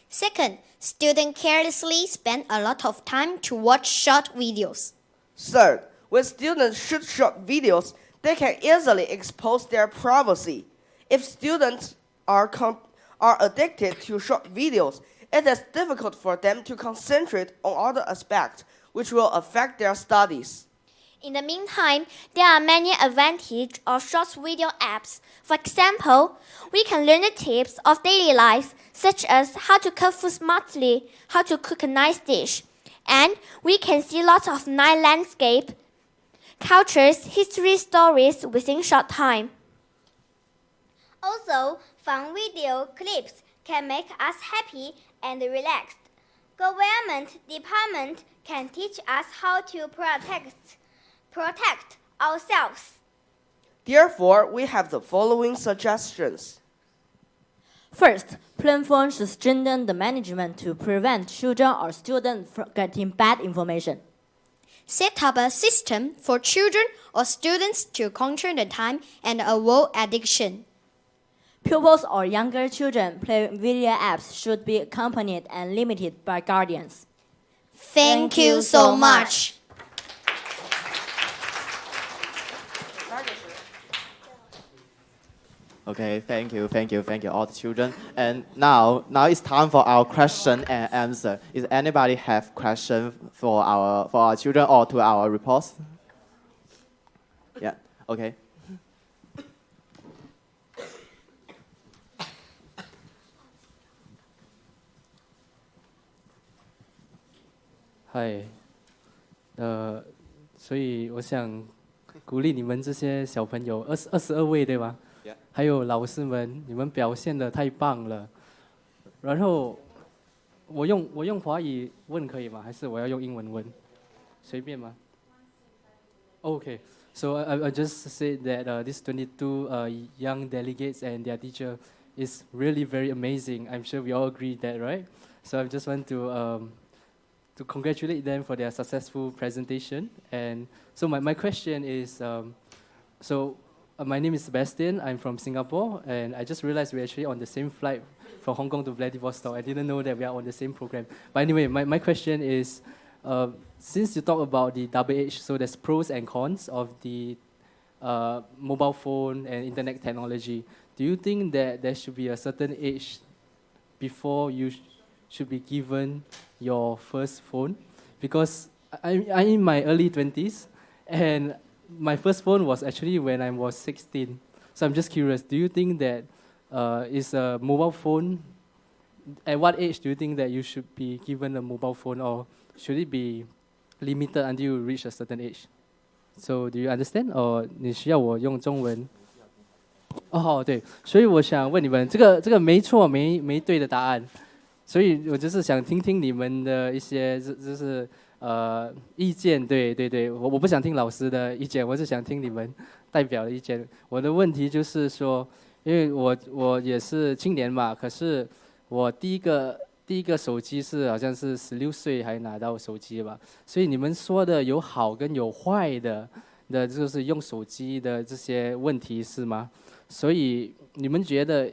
Second, students carelessly spend a lot of time to watch short videos. Third, when students shoot short videos, they can easily expose their privacy. If students are addicted to short videos, it is difficult for them to concentrate on other aspects, which will affect their studies. In the meantime, there are many advantages of short video apps. For example, we can learn the tips of daily life, such as how to cook food smartly, how to cook a nice dish, and we can see lots of nice landscape, cultures, history stories within short time. Also, fun video clips can make us happy and relaxed. Government department can teach us how to protect ourselves. Therefore, we have the following suggestions. First, platforms should strengthen the management to prevent children or students from getting bad information. Set up a system for children or students to control the time and avoid addiction. Pupils or younger children playing video apps should be accompanied and limited by guardians. Thank you so much. Okay, thank you, all the children. And now it's time for our question and answer. Is anybody have question for our children or to our reports? Yeah. Okay. Hi，所以我想鼓励你们这些小朋友，22位对吧？ Yeah. 还有老师们，你们表现得太棒了。然后我用华语问可以吗？还是我要用英文问？随便吗 ？Okay. So I just said that these 22 young delegates and their teacher is really very amazing. I'm sure we all agree that, right? So I just want to congratulate them for their successful presentation. And so my question is, my name is Sebastian. I'm from Singapore, and I just realized we're actually on the same flight from Hong Kong to Vladivostok. I didn't know that we are on the same program. But anyway, my question is, since you talk about the double edge, so there's pros and cons of the mobile phone and internet technology. Do you think that there should be a certain age before you should be given your first phone? Because I'm in my early 20s, and my first phone was actually when I was 16. So I'm just curious, do you think that is a mobile phone, at what age do you think that you should be given a mobile phone, or should it be limited until you reach a certain age? So do you understand? Or 你需要我用中文？哦，对，所以我想问你们，这个没错没对的答案，所以我就是想听听你们的一些就是意见，对，我不想听老师的意见，我是想听你们代表的意见。我的问题就是说，因为我也是青年嘛，可是我第一个手机是好像是16岁还拿到手机吧，所以你们说的有好跟有坏的就是用手机的这些问题是吗？所以你们觉得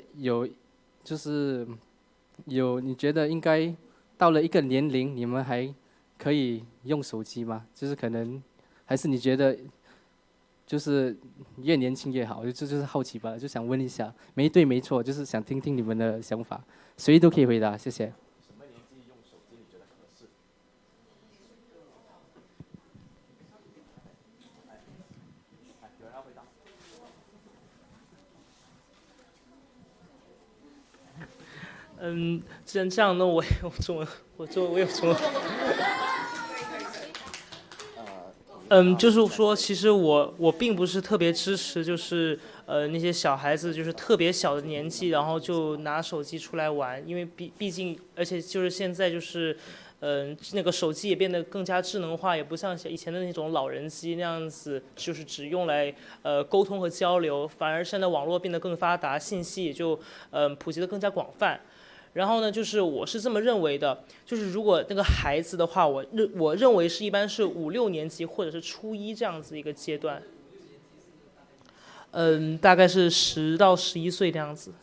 你觉得应该到了一个年龄，你们还可以用手机吗？就是可能，还是你觉得就是越年轻越好？就是好奇吧，就想问一下，没对没错，就是想听听你们的想法，谁都可以回答，谢谢。什么年纪用手机你觉得合适？有人要回答？既然这样，那我有中文，我有中文。就是说，其实我并不是特别支持，就是那些小孩子就是特别小的年纪，然后就拿手机出来玩，因为毕竟，而且就是现在就是那个手机也变得更加智能化，也不像以前的那种老人机那样子，就是只用来沟通和交流，反而现在网络变得更发达，信息也就普及得更加广泛。然后呢，就是我是这么认为的，就是如果那个孩子的话，我认为是一般是5、6年级或者是初一这样子一个阶段，大概是10到11岁这样子。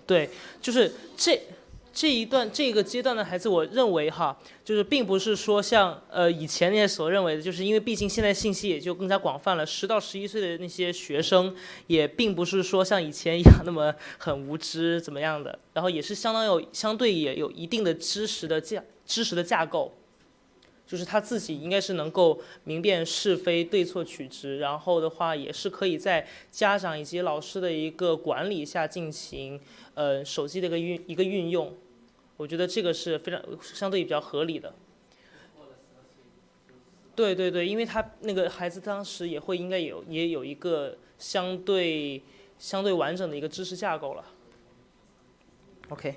对，就是这个阶段的孩子，我认为哈，就是并不是说像以前那些所认为的，就是因为毕竟现在信息也就更加广泛了，10到11岁的那些学生也并不是说像以前一样那么很无知怎么样的，然后也是相对也有一定的知识的架构，就是他自己应该是能够明辨是非对错取直，然后的话也是可以在家长以及老师的一个管理下进行手机的一个运用。我觉得这个是非常相对比较合理的。对对对，因为他那个孩子当时应该也有一个相对完整的一个知识架构了。OK。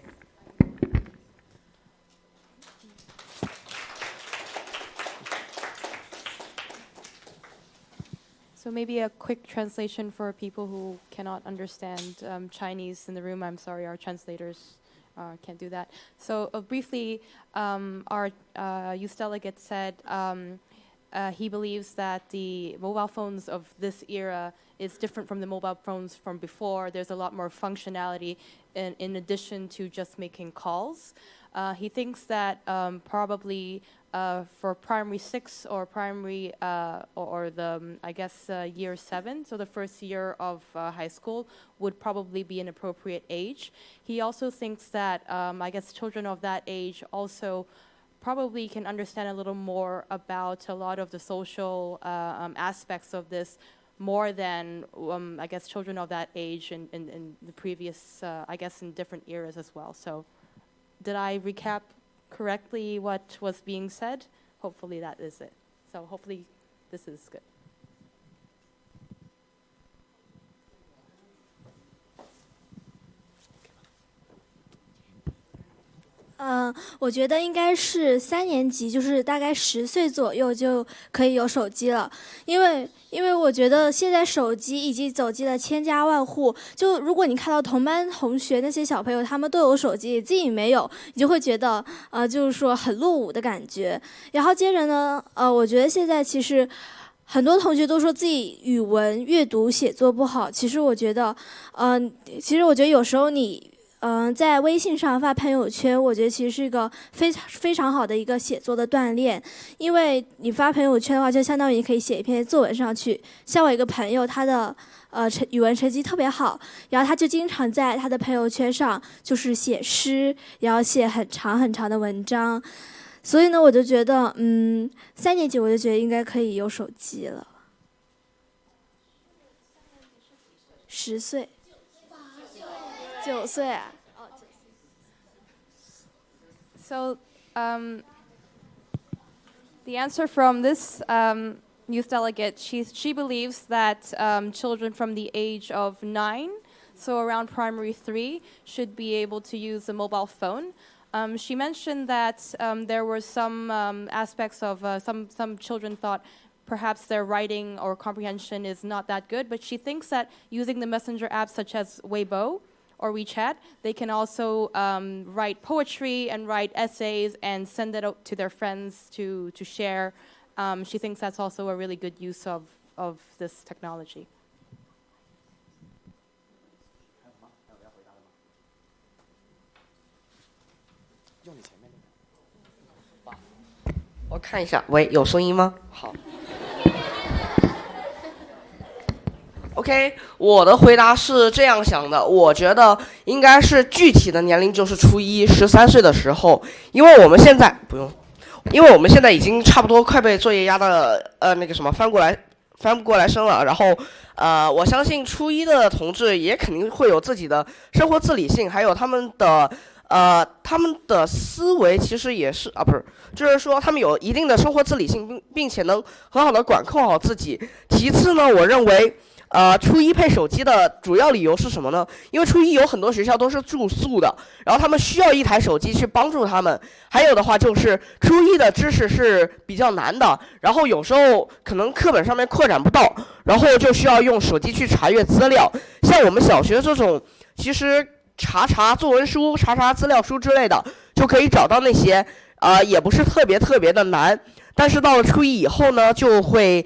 So maybe a quick translation for people who cannot understand Chinese in the room. I'm sorry, our translators can't do that. So briefly, our youth delegate said he believes that the mobile phones of this era is different from the mobile phones from before. There's a lot more functionality in addition to just making calls. He thinks that probably for primary 6 or primary or the I guess year 7, so the first year of high school would probably be an appropriate age. He also thinks that I guess children of that age also probably can understand a little more about a lot of the social aspects of this more than I guess children of that age in the previous I guess in different eras as well. So did I recap correctly what was being said? Hopefully that is it. So hopefully this is good. 我觉得应该是3年级，就是大概10岁左右就可以有手机了，因为我觉得现在手机已经走进了千家万户，就如果你看到同班同学那些小朋友他们都有手机，自己没有，你就会觉得就是说很落伍的感觉。然后接着呢，我觉得现在其实很多同学都说自己语文、阅读、写作不好，其实我觉得有时候你在微信上发朋友圈，我觉得其实是一个非常好的一个写作的锻炼，因为你发朋友圈的话，就相当于你可以写一篇作文上去。像我一个朋友，他的语文成绩特别好，然后他就经常在他的朋友圈上就是写诗，然后写很长很长的文章。所以呢，我就觉得，3年级我就觉得应该可以有手机了。10岁。9岁啊。So the answer from this youth delegate, she believes that children from the age of 9, so around primary 3, should be able to use a mobile phone. She mentioned that there were some aspects of some children thought perhaps their writing or comprehension is not that good, but she thinks that using the messenger apps such as Weibo or WeChat, they can also write poetry and write essays and send it out to their friends to share. She thinks that's also a really good use of this technology. 我看一下，喂，有声音吗？好。OK， 我的回答是这样想的，我觉得应该是具体的年龄就是初一13岁的时候，因为我们现在不用，因为我们现在已经差不多快被作业压的那个什么翻不过来身了，然后我相信初一的同志也肯定会有自己的生活自理性，还有他们的思维其实也是不是，就是说他们有一定的生活自理性，并且能很好的管控好自己。其次呢，我认为初一配手机的主要理由是什么呢？因为初一有很多学校都是住宿的，然后他们需要一台手机去帮助他们。还有的话就是初一的知识是比较难的，然后有时候可能课本上面扩展不到，然后就需要用手机去查阅资料。像我们小学这种，其实查作文书、查资料书之类的，就可以找到那些，也不是特别的难。但是到了初一以后呢，就会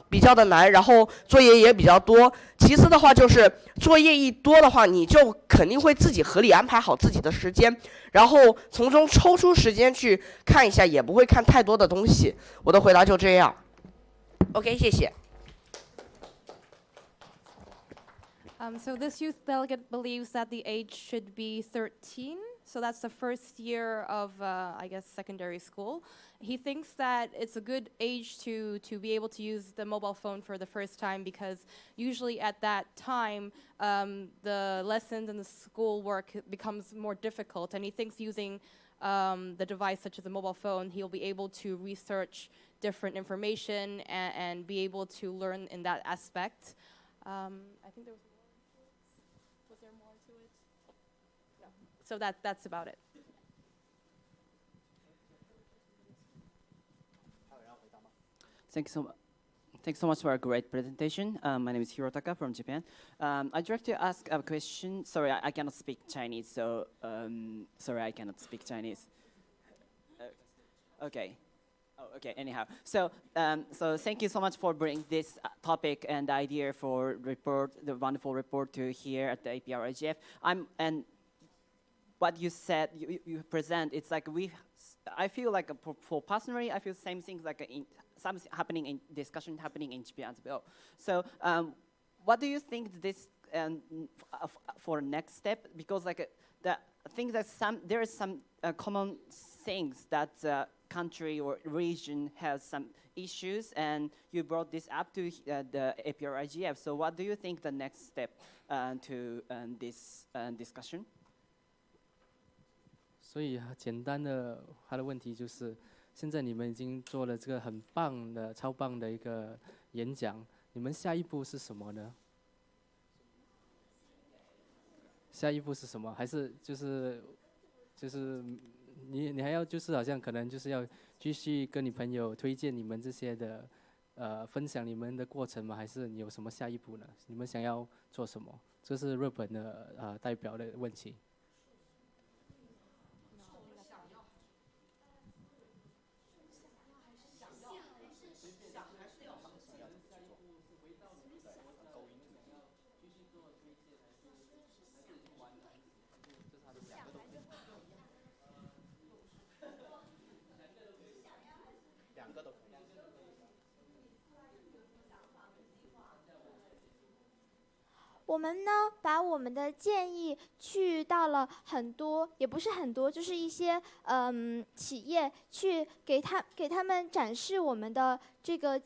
比较的难，然后作业也比较多。其次的话就是作业一多的话，你就肯定会自己合理安排好自己的时间，然后从中抽出时间去看一下，也不会看太多的东西。我的回答就这样。OK， 谢谢。So this youth delegate believes that the age should be 13. So that's the first year of, I guess, secondary school. He thinks that it's a good age to be able to use the mobile phone for the first time because usually at that time, the lessons and the school work becomes more difficult. And he thinks using the device such as a mobile phone, he'll be able to research different information and be able to learn in that aspect. I think there was there more to it? No. So that's about it. Thanks so much for a great presentation. My name is Hirotaka from Japan. I'd like to ask a question. Sorry, I cannot speak Chinese, so sorry, I cannot speak Chinese. Okay. Oh, okay. Anyhow, so thank you so much for bringing this topic and idea for the wonderful report to here at the APR-IGF. And what you said, you present, it's like I feel like for personally, I feel same things like something happening in discussion happening in Japan as well. So what do you think this for next step? Because like I think that there is some common things that country or region has some issues, and you brought this up to the APR-IGF. So what do you think the next step to this discussion? 所以简单的，他的问题就是，现在你们已经做了这个很棒的、超棒的一个演讲，你们下一步是什么呢？下一步是什么？还是就是你还要就是好像可能就是要继续跟你朋友推荐你们这些的分享你们的过程吗？还是你有什么下一步呢？你们想要做什么？这是日本的代表的问题。我们呢，把我们的建议去到了很多，也不是很多，就是一些企业去给他们展示我们的这个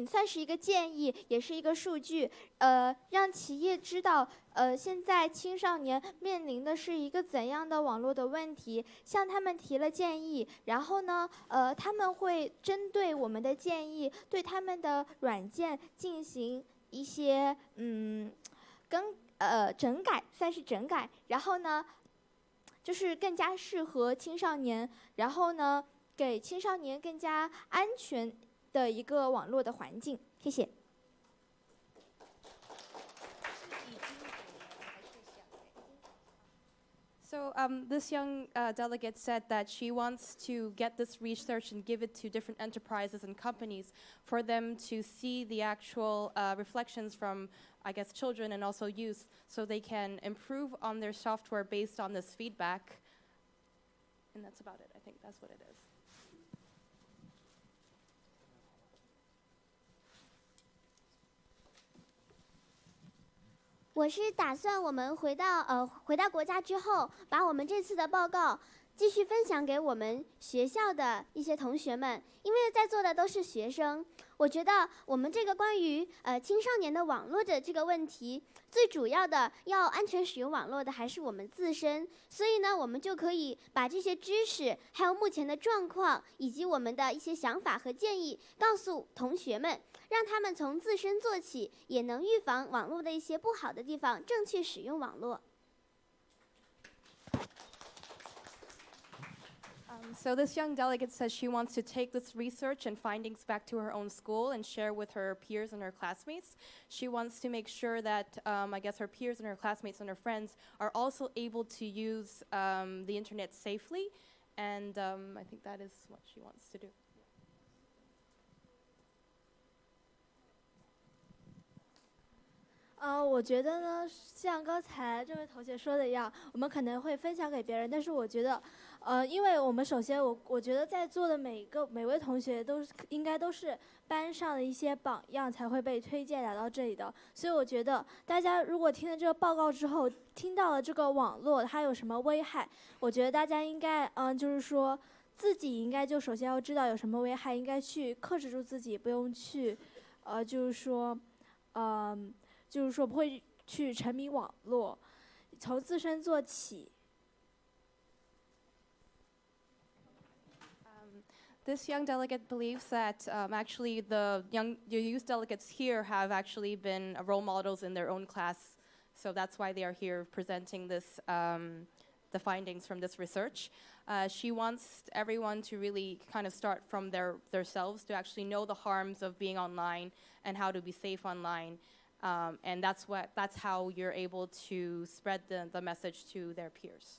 算是一个建议，也是一个数据，让企业知道现在青少年面临的是一个怎样的网络的问题，向他们提了建议，然后呢他们会针对我们的建议，对他们的软件进行一些整改，算是整改，然后呢，就是更加适合青少年，然后呢，给青少年更加安全的一个网络的环境。谢谢。So this young delegate said that she wants to get this research and give it to different enterprises and companies for them to see the actual reflections from, I guess, children and also youth, so they can improve on their software based on this feedback. And that's about it. I think that's what it is. 我是打算我们回到国家之后，把我们这次的报告继续分享给我们学校的一些同学们，因为在座的都是学生。我觉得我们这个关于青少年的网络的这个问题，最主要的要安全使用网络的还是我们自身。所以呢，我们就可以把这些知识，还有目前的状况，以及我们的一些想法和建议，告诉同学们，让他们从自身做起，也能预防网络的一些不好的地方，正确使用网络。So this young delegate says she wants to take this research and findings back to her own school and share with her peers and her classmates. She wants to make sure that, I guess, her peers and her classmates and her friends are also able to use the internet safely, and I think that is what she wants to do. 我觉得呢，像刚才这位同学说的一样，我们可能会分享给别人，但是我觉得，因为我们首先我觉得在座的每位同学应该都是班上的一些榜样，才会被推荐来到这里的。所以我觉得大家如果听了这个报告之后，听到了这个网络它有什么危害，我觉得大家应该就是说自己应该就首先要知道有什么危害，应该去克制住自己，不用去就是说不会去沉迷网络，从自身做起。This young delegate believes that actually the youth delegates here have actually been role models in their own class, so that's why they are here presenting this the findings from this research. She wants everyone to really kind of start from themselves to actually know the harms of being online and how to be safe online. And that's how you're able to spread the message to their peers.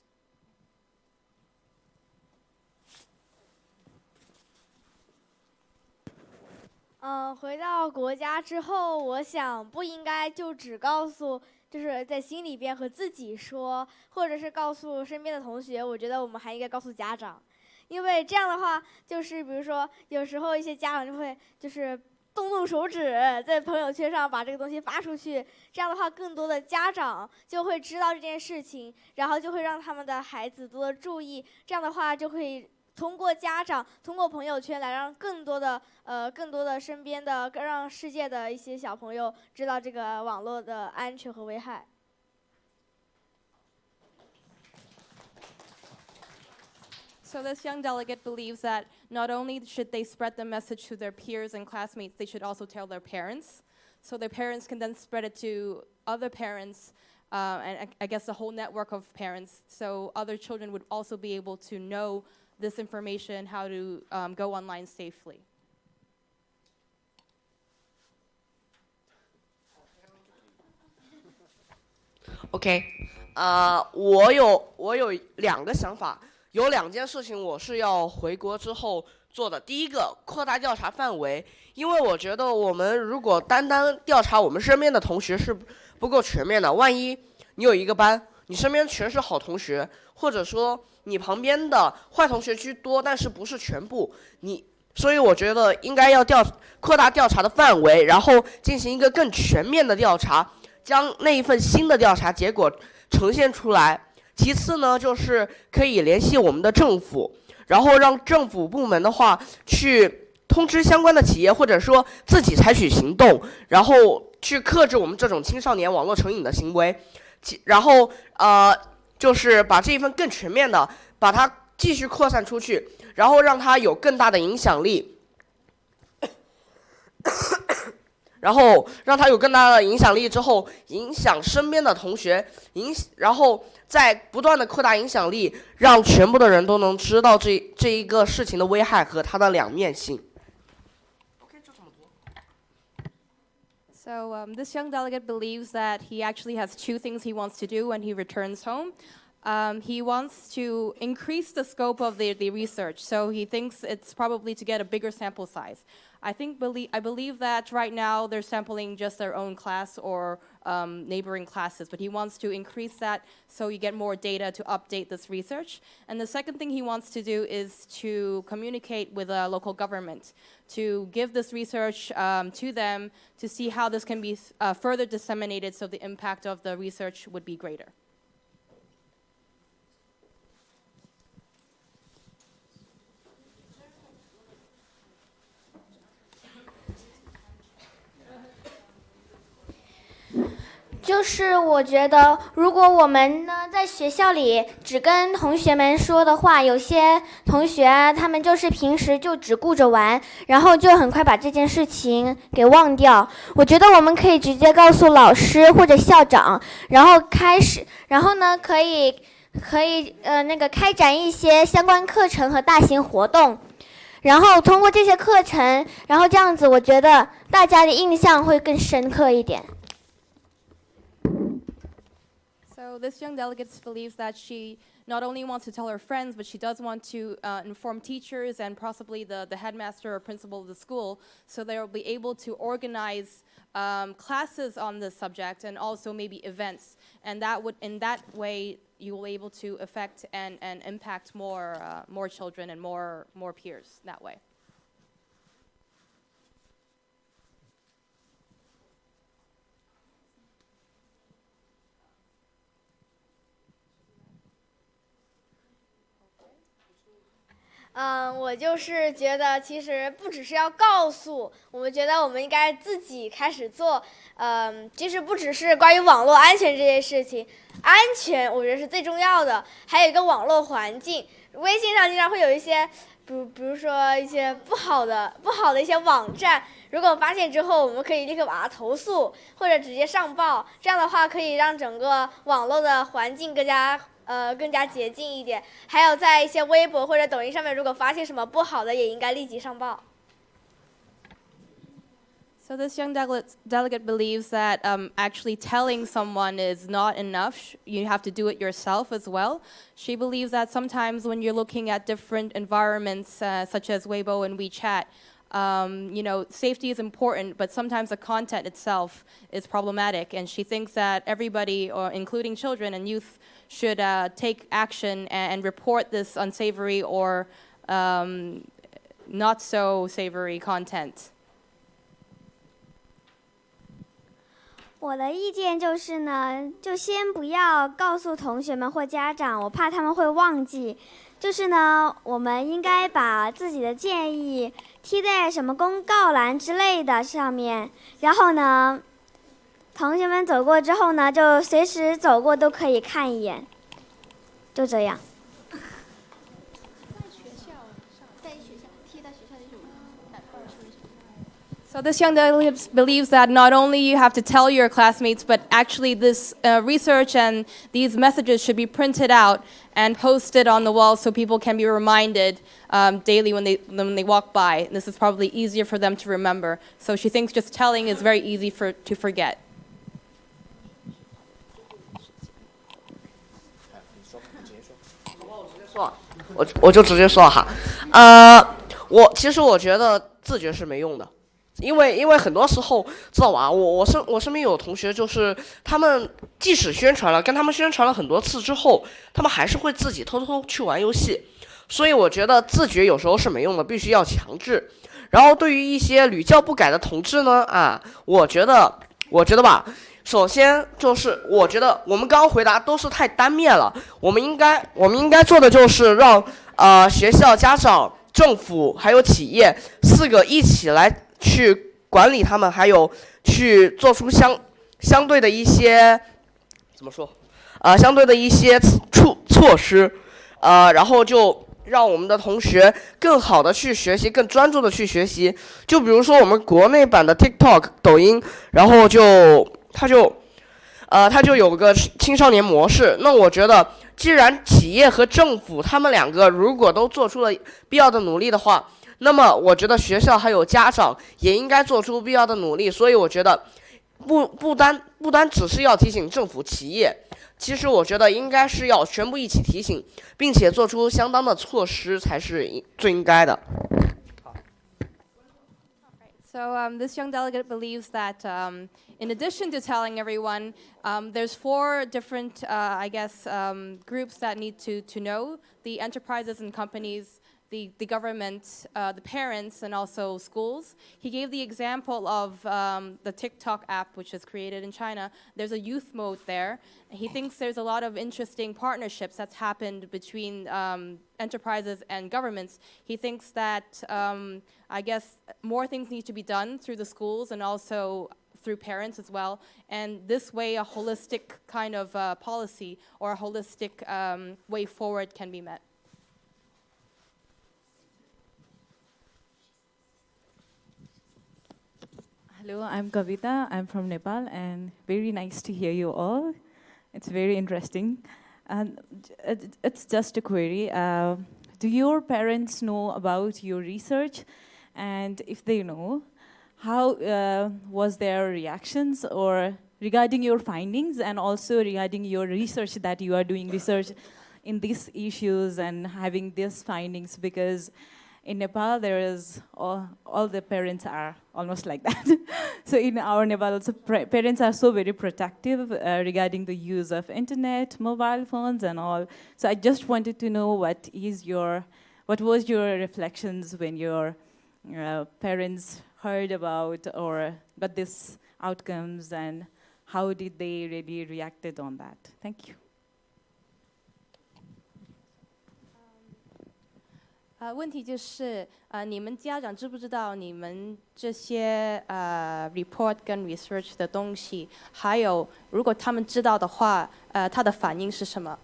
回到国家之后，我想不应该就只告诉，就是在心里边和自己说，或者是告诉身边的同学。我觉得我们还应该告诉家长，因为这样的话，就是比如说有时候一些家长就会就是动手指，在朋友圈上把这个东西发出去，这样的话，更多的家长就会知道这件事情，然后就会让他们的孩子多注意，这样的话就会通过家长、通过朋友圈来让更多的身边的、让世界的一些小朋友知道这个网络的安全和危害。So this young delegate believes that not only should they spread the message to their peers and classmates, they should also tell their parents. So their parents can then spread it to other parents, and I guess the whole network of parents. So other children would also be able to know this information, how to go online safely. OK，我有2个想法，有2件事情我是要回国之后做的。第一个，扩大调查范围，因为我觉得我们如果单调查我们身边的同学是不够全面的。万一你有一个班，你身边全是好同学，或者说你旁边的坏同学居多，但是不是全部，所以我觉得应该要扩大调查的范围，然后进行一个更全面的调查，将那一份新的调查结果呈现出来。其次呢，就是可以联系我们的政府，然后让政府部门的话去通知相关的企业，或者说自己采取行动，然后去克制我们这种青少年网络成瘾的行为。然后就是把这一份更全面的，把它继续扩散出去，然后让它有更大的影响力。然后让它有更大的影响力之后，影响身边的同学，然后再不断的扩大影响力，让全部的人都能知道这一个事情的危害和它的两面性。So this young delegate believes that he actually has 2 things he wants to do when he returns home. He wants to increase the scope of the research, so he thinks it's probably to get a bigger sample size. I believe that right now they're sampling just their own class or neighboring classes, but he wants to increase that so you get more data to update this research. And the second thing he wants to do is to communicate with a local government, to give this research to them to see how this can be further disseminated so the impact of the research would be greater. 就是我觉得，如果我们呢在学校里只跟同学们说的话，有些同学啊，他们就是平时就只顾着玩，然后就很快把这件事情给忘掉。我觉得我们可以直接告诉老师或者校长，然后呢可以开展一些相关课程和大型活动，然后通过这些课程，然后这样子，我觉得大家的印象会更深刻一点。So this young delegate believes that she not only wants to tell her friends, but she does want to inform teachers and possibly the headmaster or principal of the school, so they will be able to organize classes on this subject and also maybe events. And in that way, you will be able to affect and impact more children and more peers that way. 我就是觉得，其实不只是要告诉，我们觉得我们应该自己开始做。其实不只是关于网络安全这件事情，安全我觉得是最重要的，还有一个网络环境。微信上经常会有一些，比如说一些不好的一些网站，如果发现之后，我们可以立刻把它投诉，或者直接上报。这样的话，可以让整个网络的环境更加洁净一点。还有在一些微博或者抖音上面，如果发现什么不好的，也应该立即上报。So this young delegate believes that actually telling someone is not enough. You have to do it yourself as well. She believes that sometimes when you're looking at different environments, such as Weibo and WeChat, safety is important, but sometimes the content itself is problematic. And she thinks that everybody, or including children and youth, should take action and report this unsavory or not so savory content. 我的意见就是呢，就先不要告诉同学们或家长，我怕他们会忘记。就是呢，我们应该把自己的建议贴在什么公告栏之类的上面，然后呢，同学们走过之后呢，就随时走过都可以看一眼，就这样。So this young delegate believes that not only you have to tell your classmates, but actually this research and these messages should be printed out and posted on the wall so people can be reminded daily when they walk by. And this is probably easier for them to remember. So she thinks just telling is very easy to forget. 我就直接说哈，其实我觉得自觉是没用的。因为很多时候知道吧，我身边有同学，就是他们即使宣传了，跟他们宣传了很多次之后，他们还是会自己偷偷去玩游戏。所以我觉得自觉有时候是没用的，必须要强制。然后对于一些屡教不改的同志呢，我觉得吧，首先就是我觉得我们刚刚回答都是太单面了，我们应该做的就是让学校、家长、政府还有企业4个一起来去管理他们，还有去做出相对的一些怎么说相对的一些措施，然后就让我们的同学更好的去学习，更专注的去学习。就比如说我们国内版的 TikTok 抖音，然后它就有个青少年模式。那我觉得既然企业和政府他们2个如果都做出了必要的努力的话，那么我觉得学校还有家长也应该做出必要的努力。所以我觉得不单只是要提醒政府企业，其实我觉得应该是要全部一起提醒，并且做出相当的措施才是最应该的。So this young delegate believes that in addition to telling everyone, there's 4 different, groups that need to know: the enterprises and companies, the government, the parents, and also schools. He gave the example of the TikTok app, which is created in China. There's a youth mode there. He thinks there's a lot of interesting partnerships that's happened between enterprises and governments. He thinks that, more things need to be done through the schools and also through parents as well. And this way, a holistic kind of policy or a holistic way forward can be met. Hello, I'm Kavita. I'm from Nepal, and very nice to hear you all. It's very interesting. And it's just a query. Do your parents know about your research? And if they know, how was their reactions or regarding your findings and also regarding your research that you are doing research in these issues and having these findings? Because in Nepal, there is all the parents are almost like that. So in our Nepal, also parents are so very protective regarding the use of internet, mobile phones, and all. So I just wanted to know what was your reflections when your parents heard about or got these outcomes, and how did they really reacted on that? Thank you. 问题就是你们家长知不知道你们这些report 跟 research 的东西？还有，如果他们知道的话，他的反应是什么？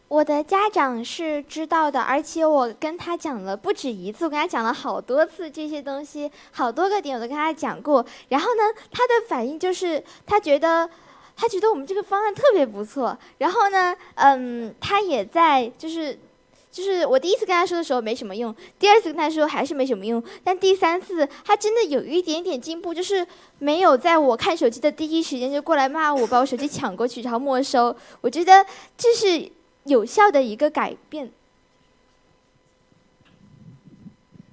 我的家长是知道的，而且我跟他讲了不止一次，我跟他讲了好多次这些东西，好多个点我都跟他讲过。然后呢，他的反应就是他觉得我们这个方案特别不错。然后呢，他也在就是我第一次跟他说的时候没什么用，第二次跟他说还是没什么用，但第三次他真的有一点点进步，就是没有在我看手机的第一时间就过来骂我，把我手机抢过去然后没收。我觉得这是 有效的一个改变。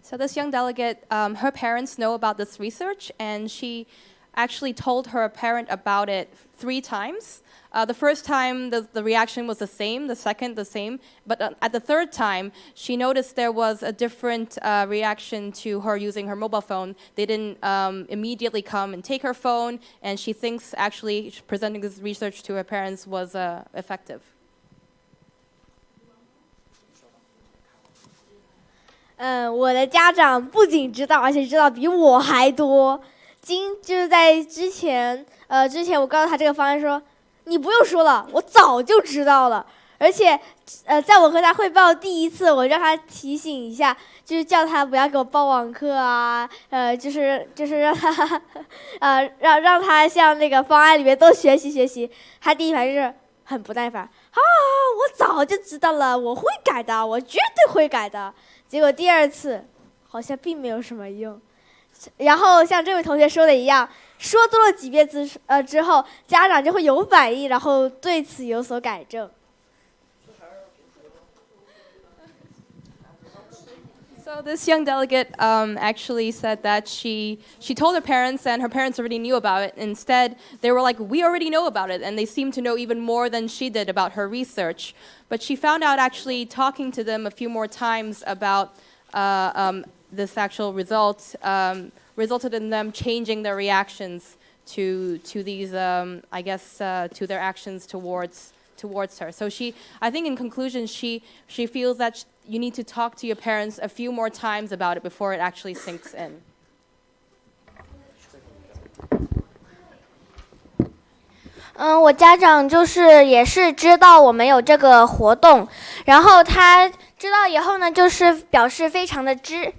So this young delegate, her parents know about this research, and she actually told her parent about it 3 times. The first time, the reaction was the same, the second, the same. But at the third time, she noticed there was a different reaction to her using her mobile phone. They didn't immediately come and take her phone, and she thinks actually presenting this research to her parents was effective. 我的家长不仅知道，而且知道比我还多。就是在之前我告诉他这个方案说，你不用说了，我早就知道了。而且，在我和他汇报第一次，我让他提醒一下，就是叫他不要给我报网课啊，就是让他，让他像那个方案里面都学习学习。他第一反应是很不耐烦，我早就知道了，我会改的，我绝对会改的。 结果第二次好像并没有什么用，然后像这位同学说的一样，说多了几遍之后，家长就会有反应，然后对此有所改正。 So this young delegate actually said that she told her parents, and her parents already knew about it. Instead, they were like, we already know about it, and they seemed to know even more than she did about her research. But she found out actually talking to them a few more times about this actual result resulted in them changing their reactions to these, I guess, to their actions towards her. So I think in conclusion, she feels that you need to talk to your parents a few more times about it before it actually sinks in. 我家长也是知道我们有这个活动，然后他知道以后呢，就是表示非常的支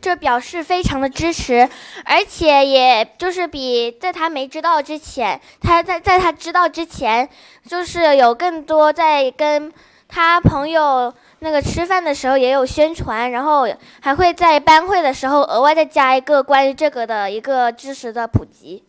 持，而且也就是比在他没知道之前，在他知道之前，就是有更多在跟他朋友那个吃饭的时候也有宣传，然后还会在班会的时候额外再加一个关于这个的一个知识的普及。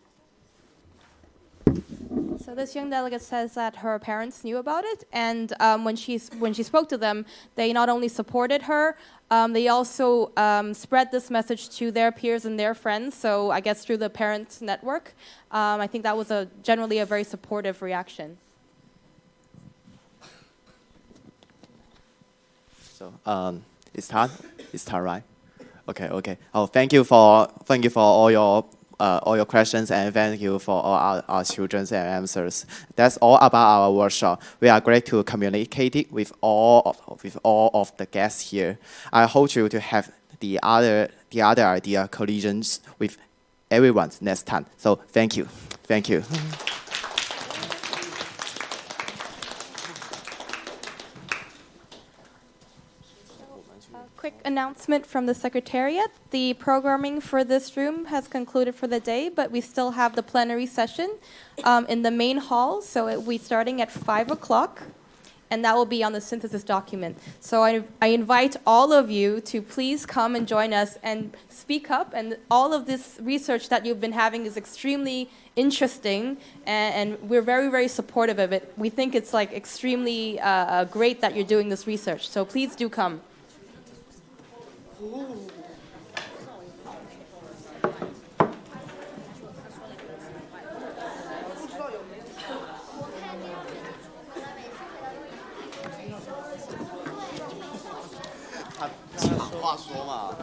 So this young delegate says that her parents knew about it, and when she spoke to them, they not only supported her, they also spread this message to their peers and their friends. So I guess through the parent network, I think that was generally a very supportive reaction. So it's time, right? Okay. Oh, thank you for all your all your questions, and thank you for all our children's answers. That's all about our workshop. We are great to communicate it with all of the guests here. I hope you to have the other idea collisions with everyone next time. So thank you. Thank you. Quick announcement from the Secretariat. The programming for this room has concluded for the day, but we still have the plenary session in the main hall, so it will be starting at 5 o'clock, and that will be on the synthesis document. So I invite all of you to please come and join us and speak up, and all of this research that you've been having is extremely interesting, and we're very, very supportive of it. We think it's like extremely great that you're doing this research, so please do come.他有话说嘛？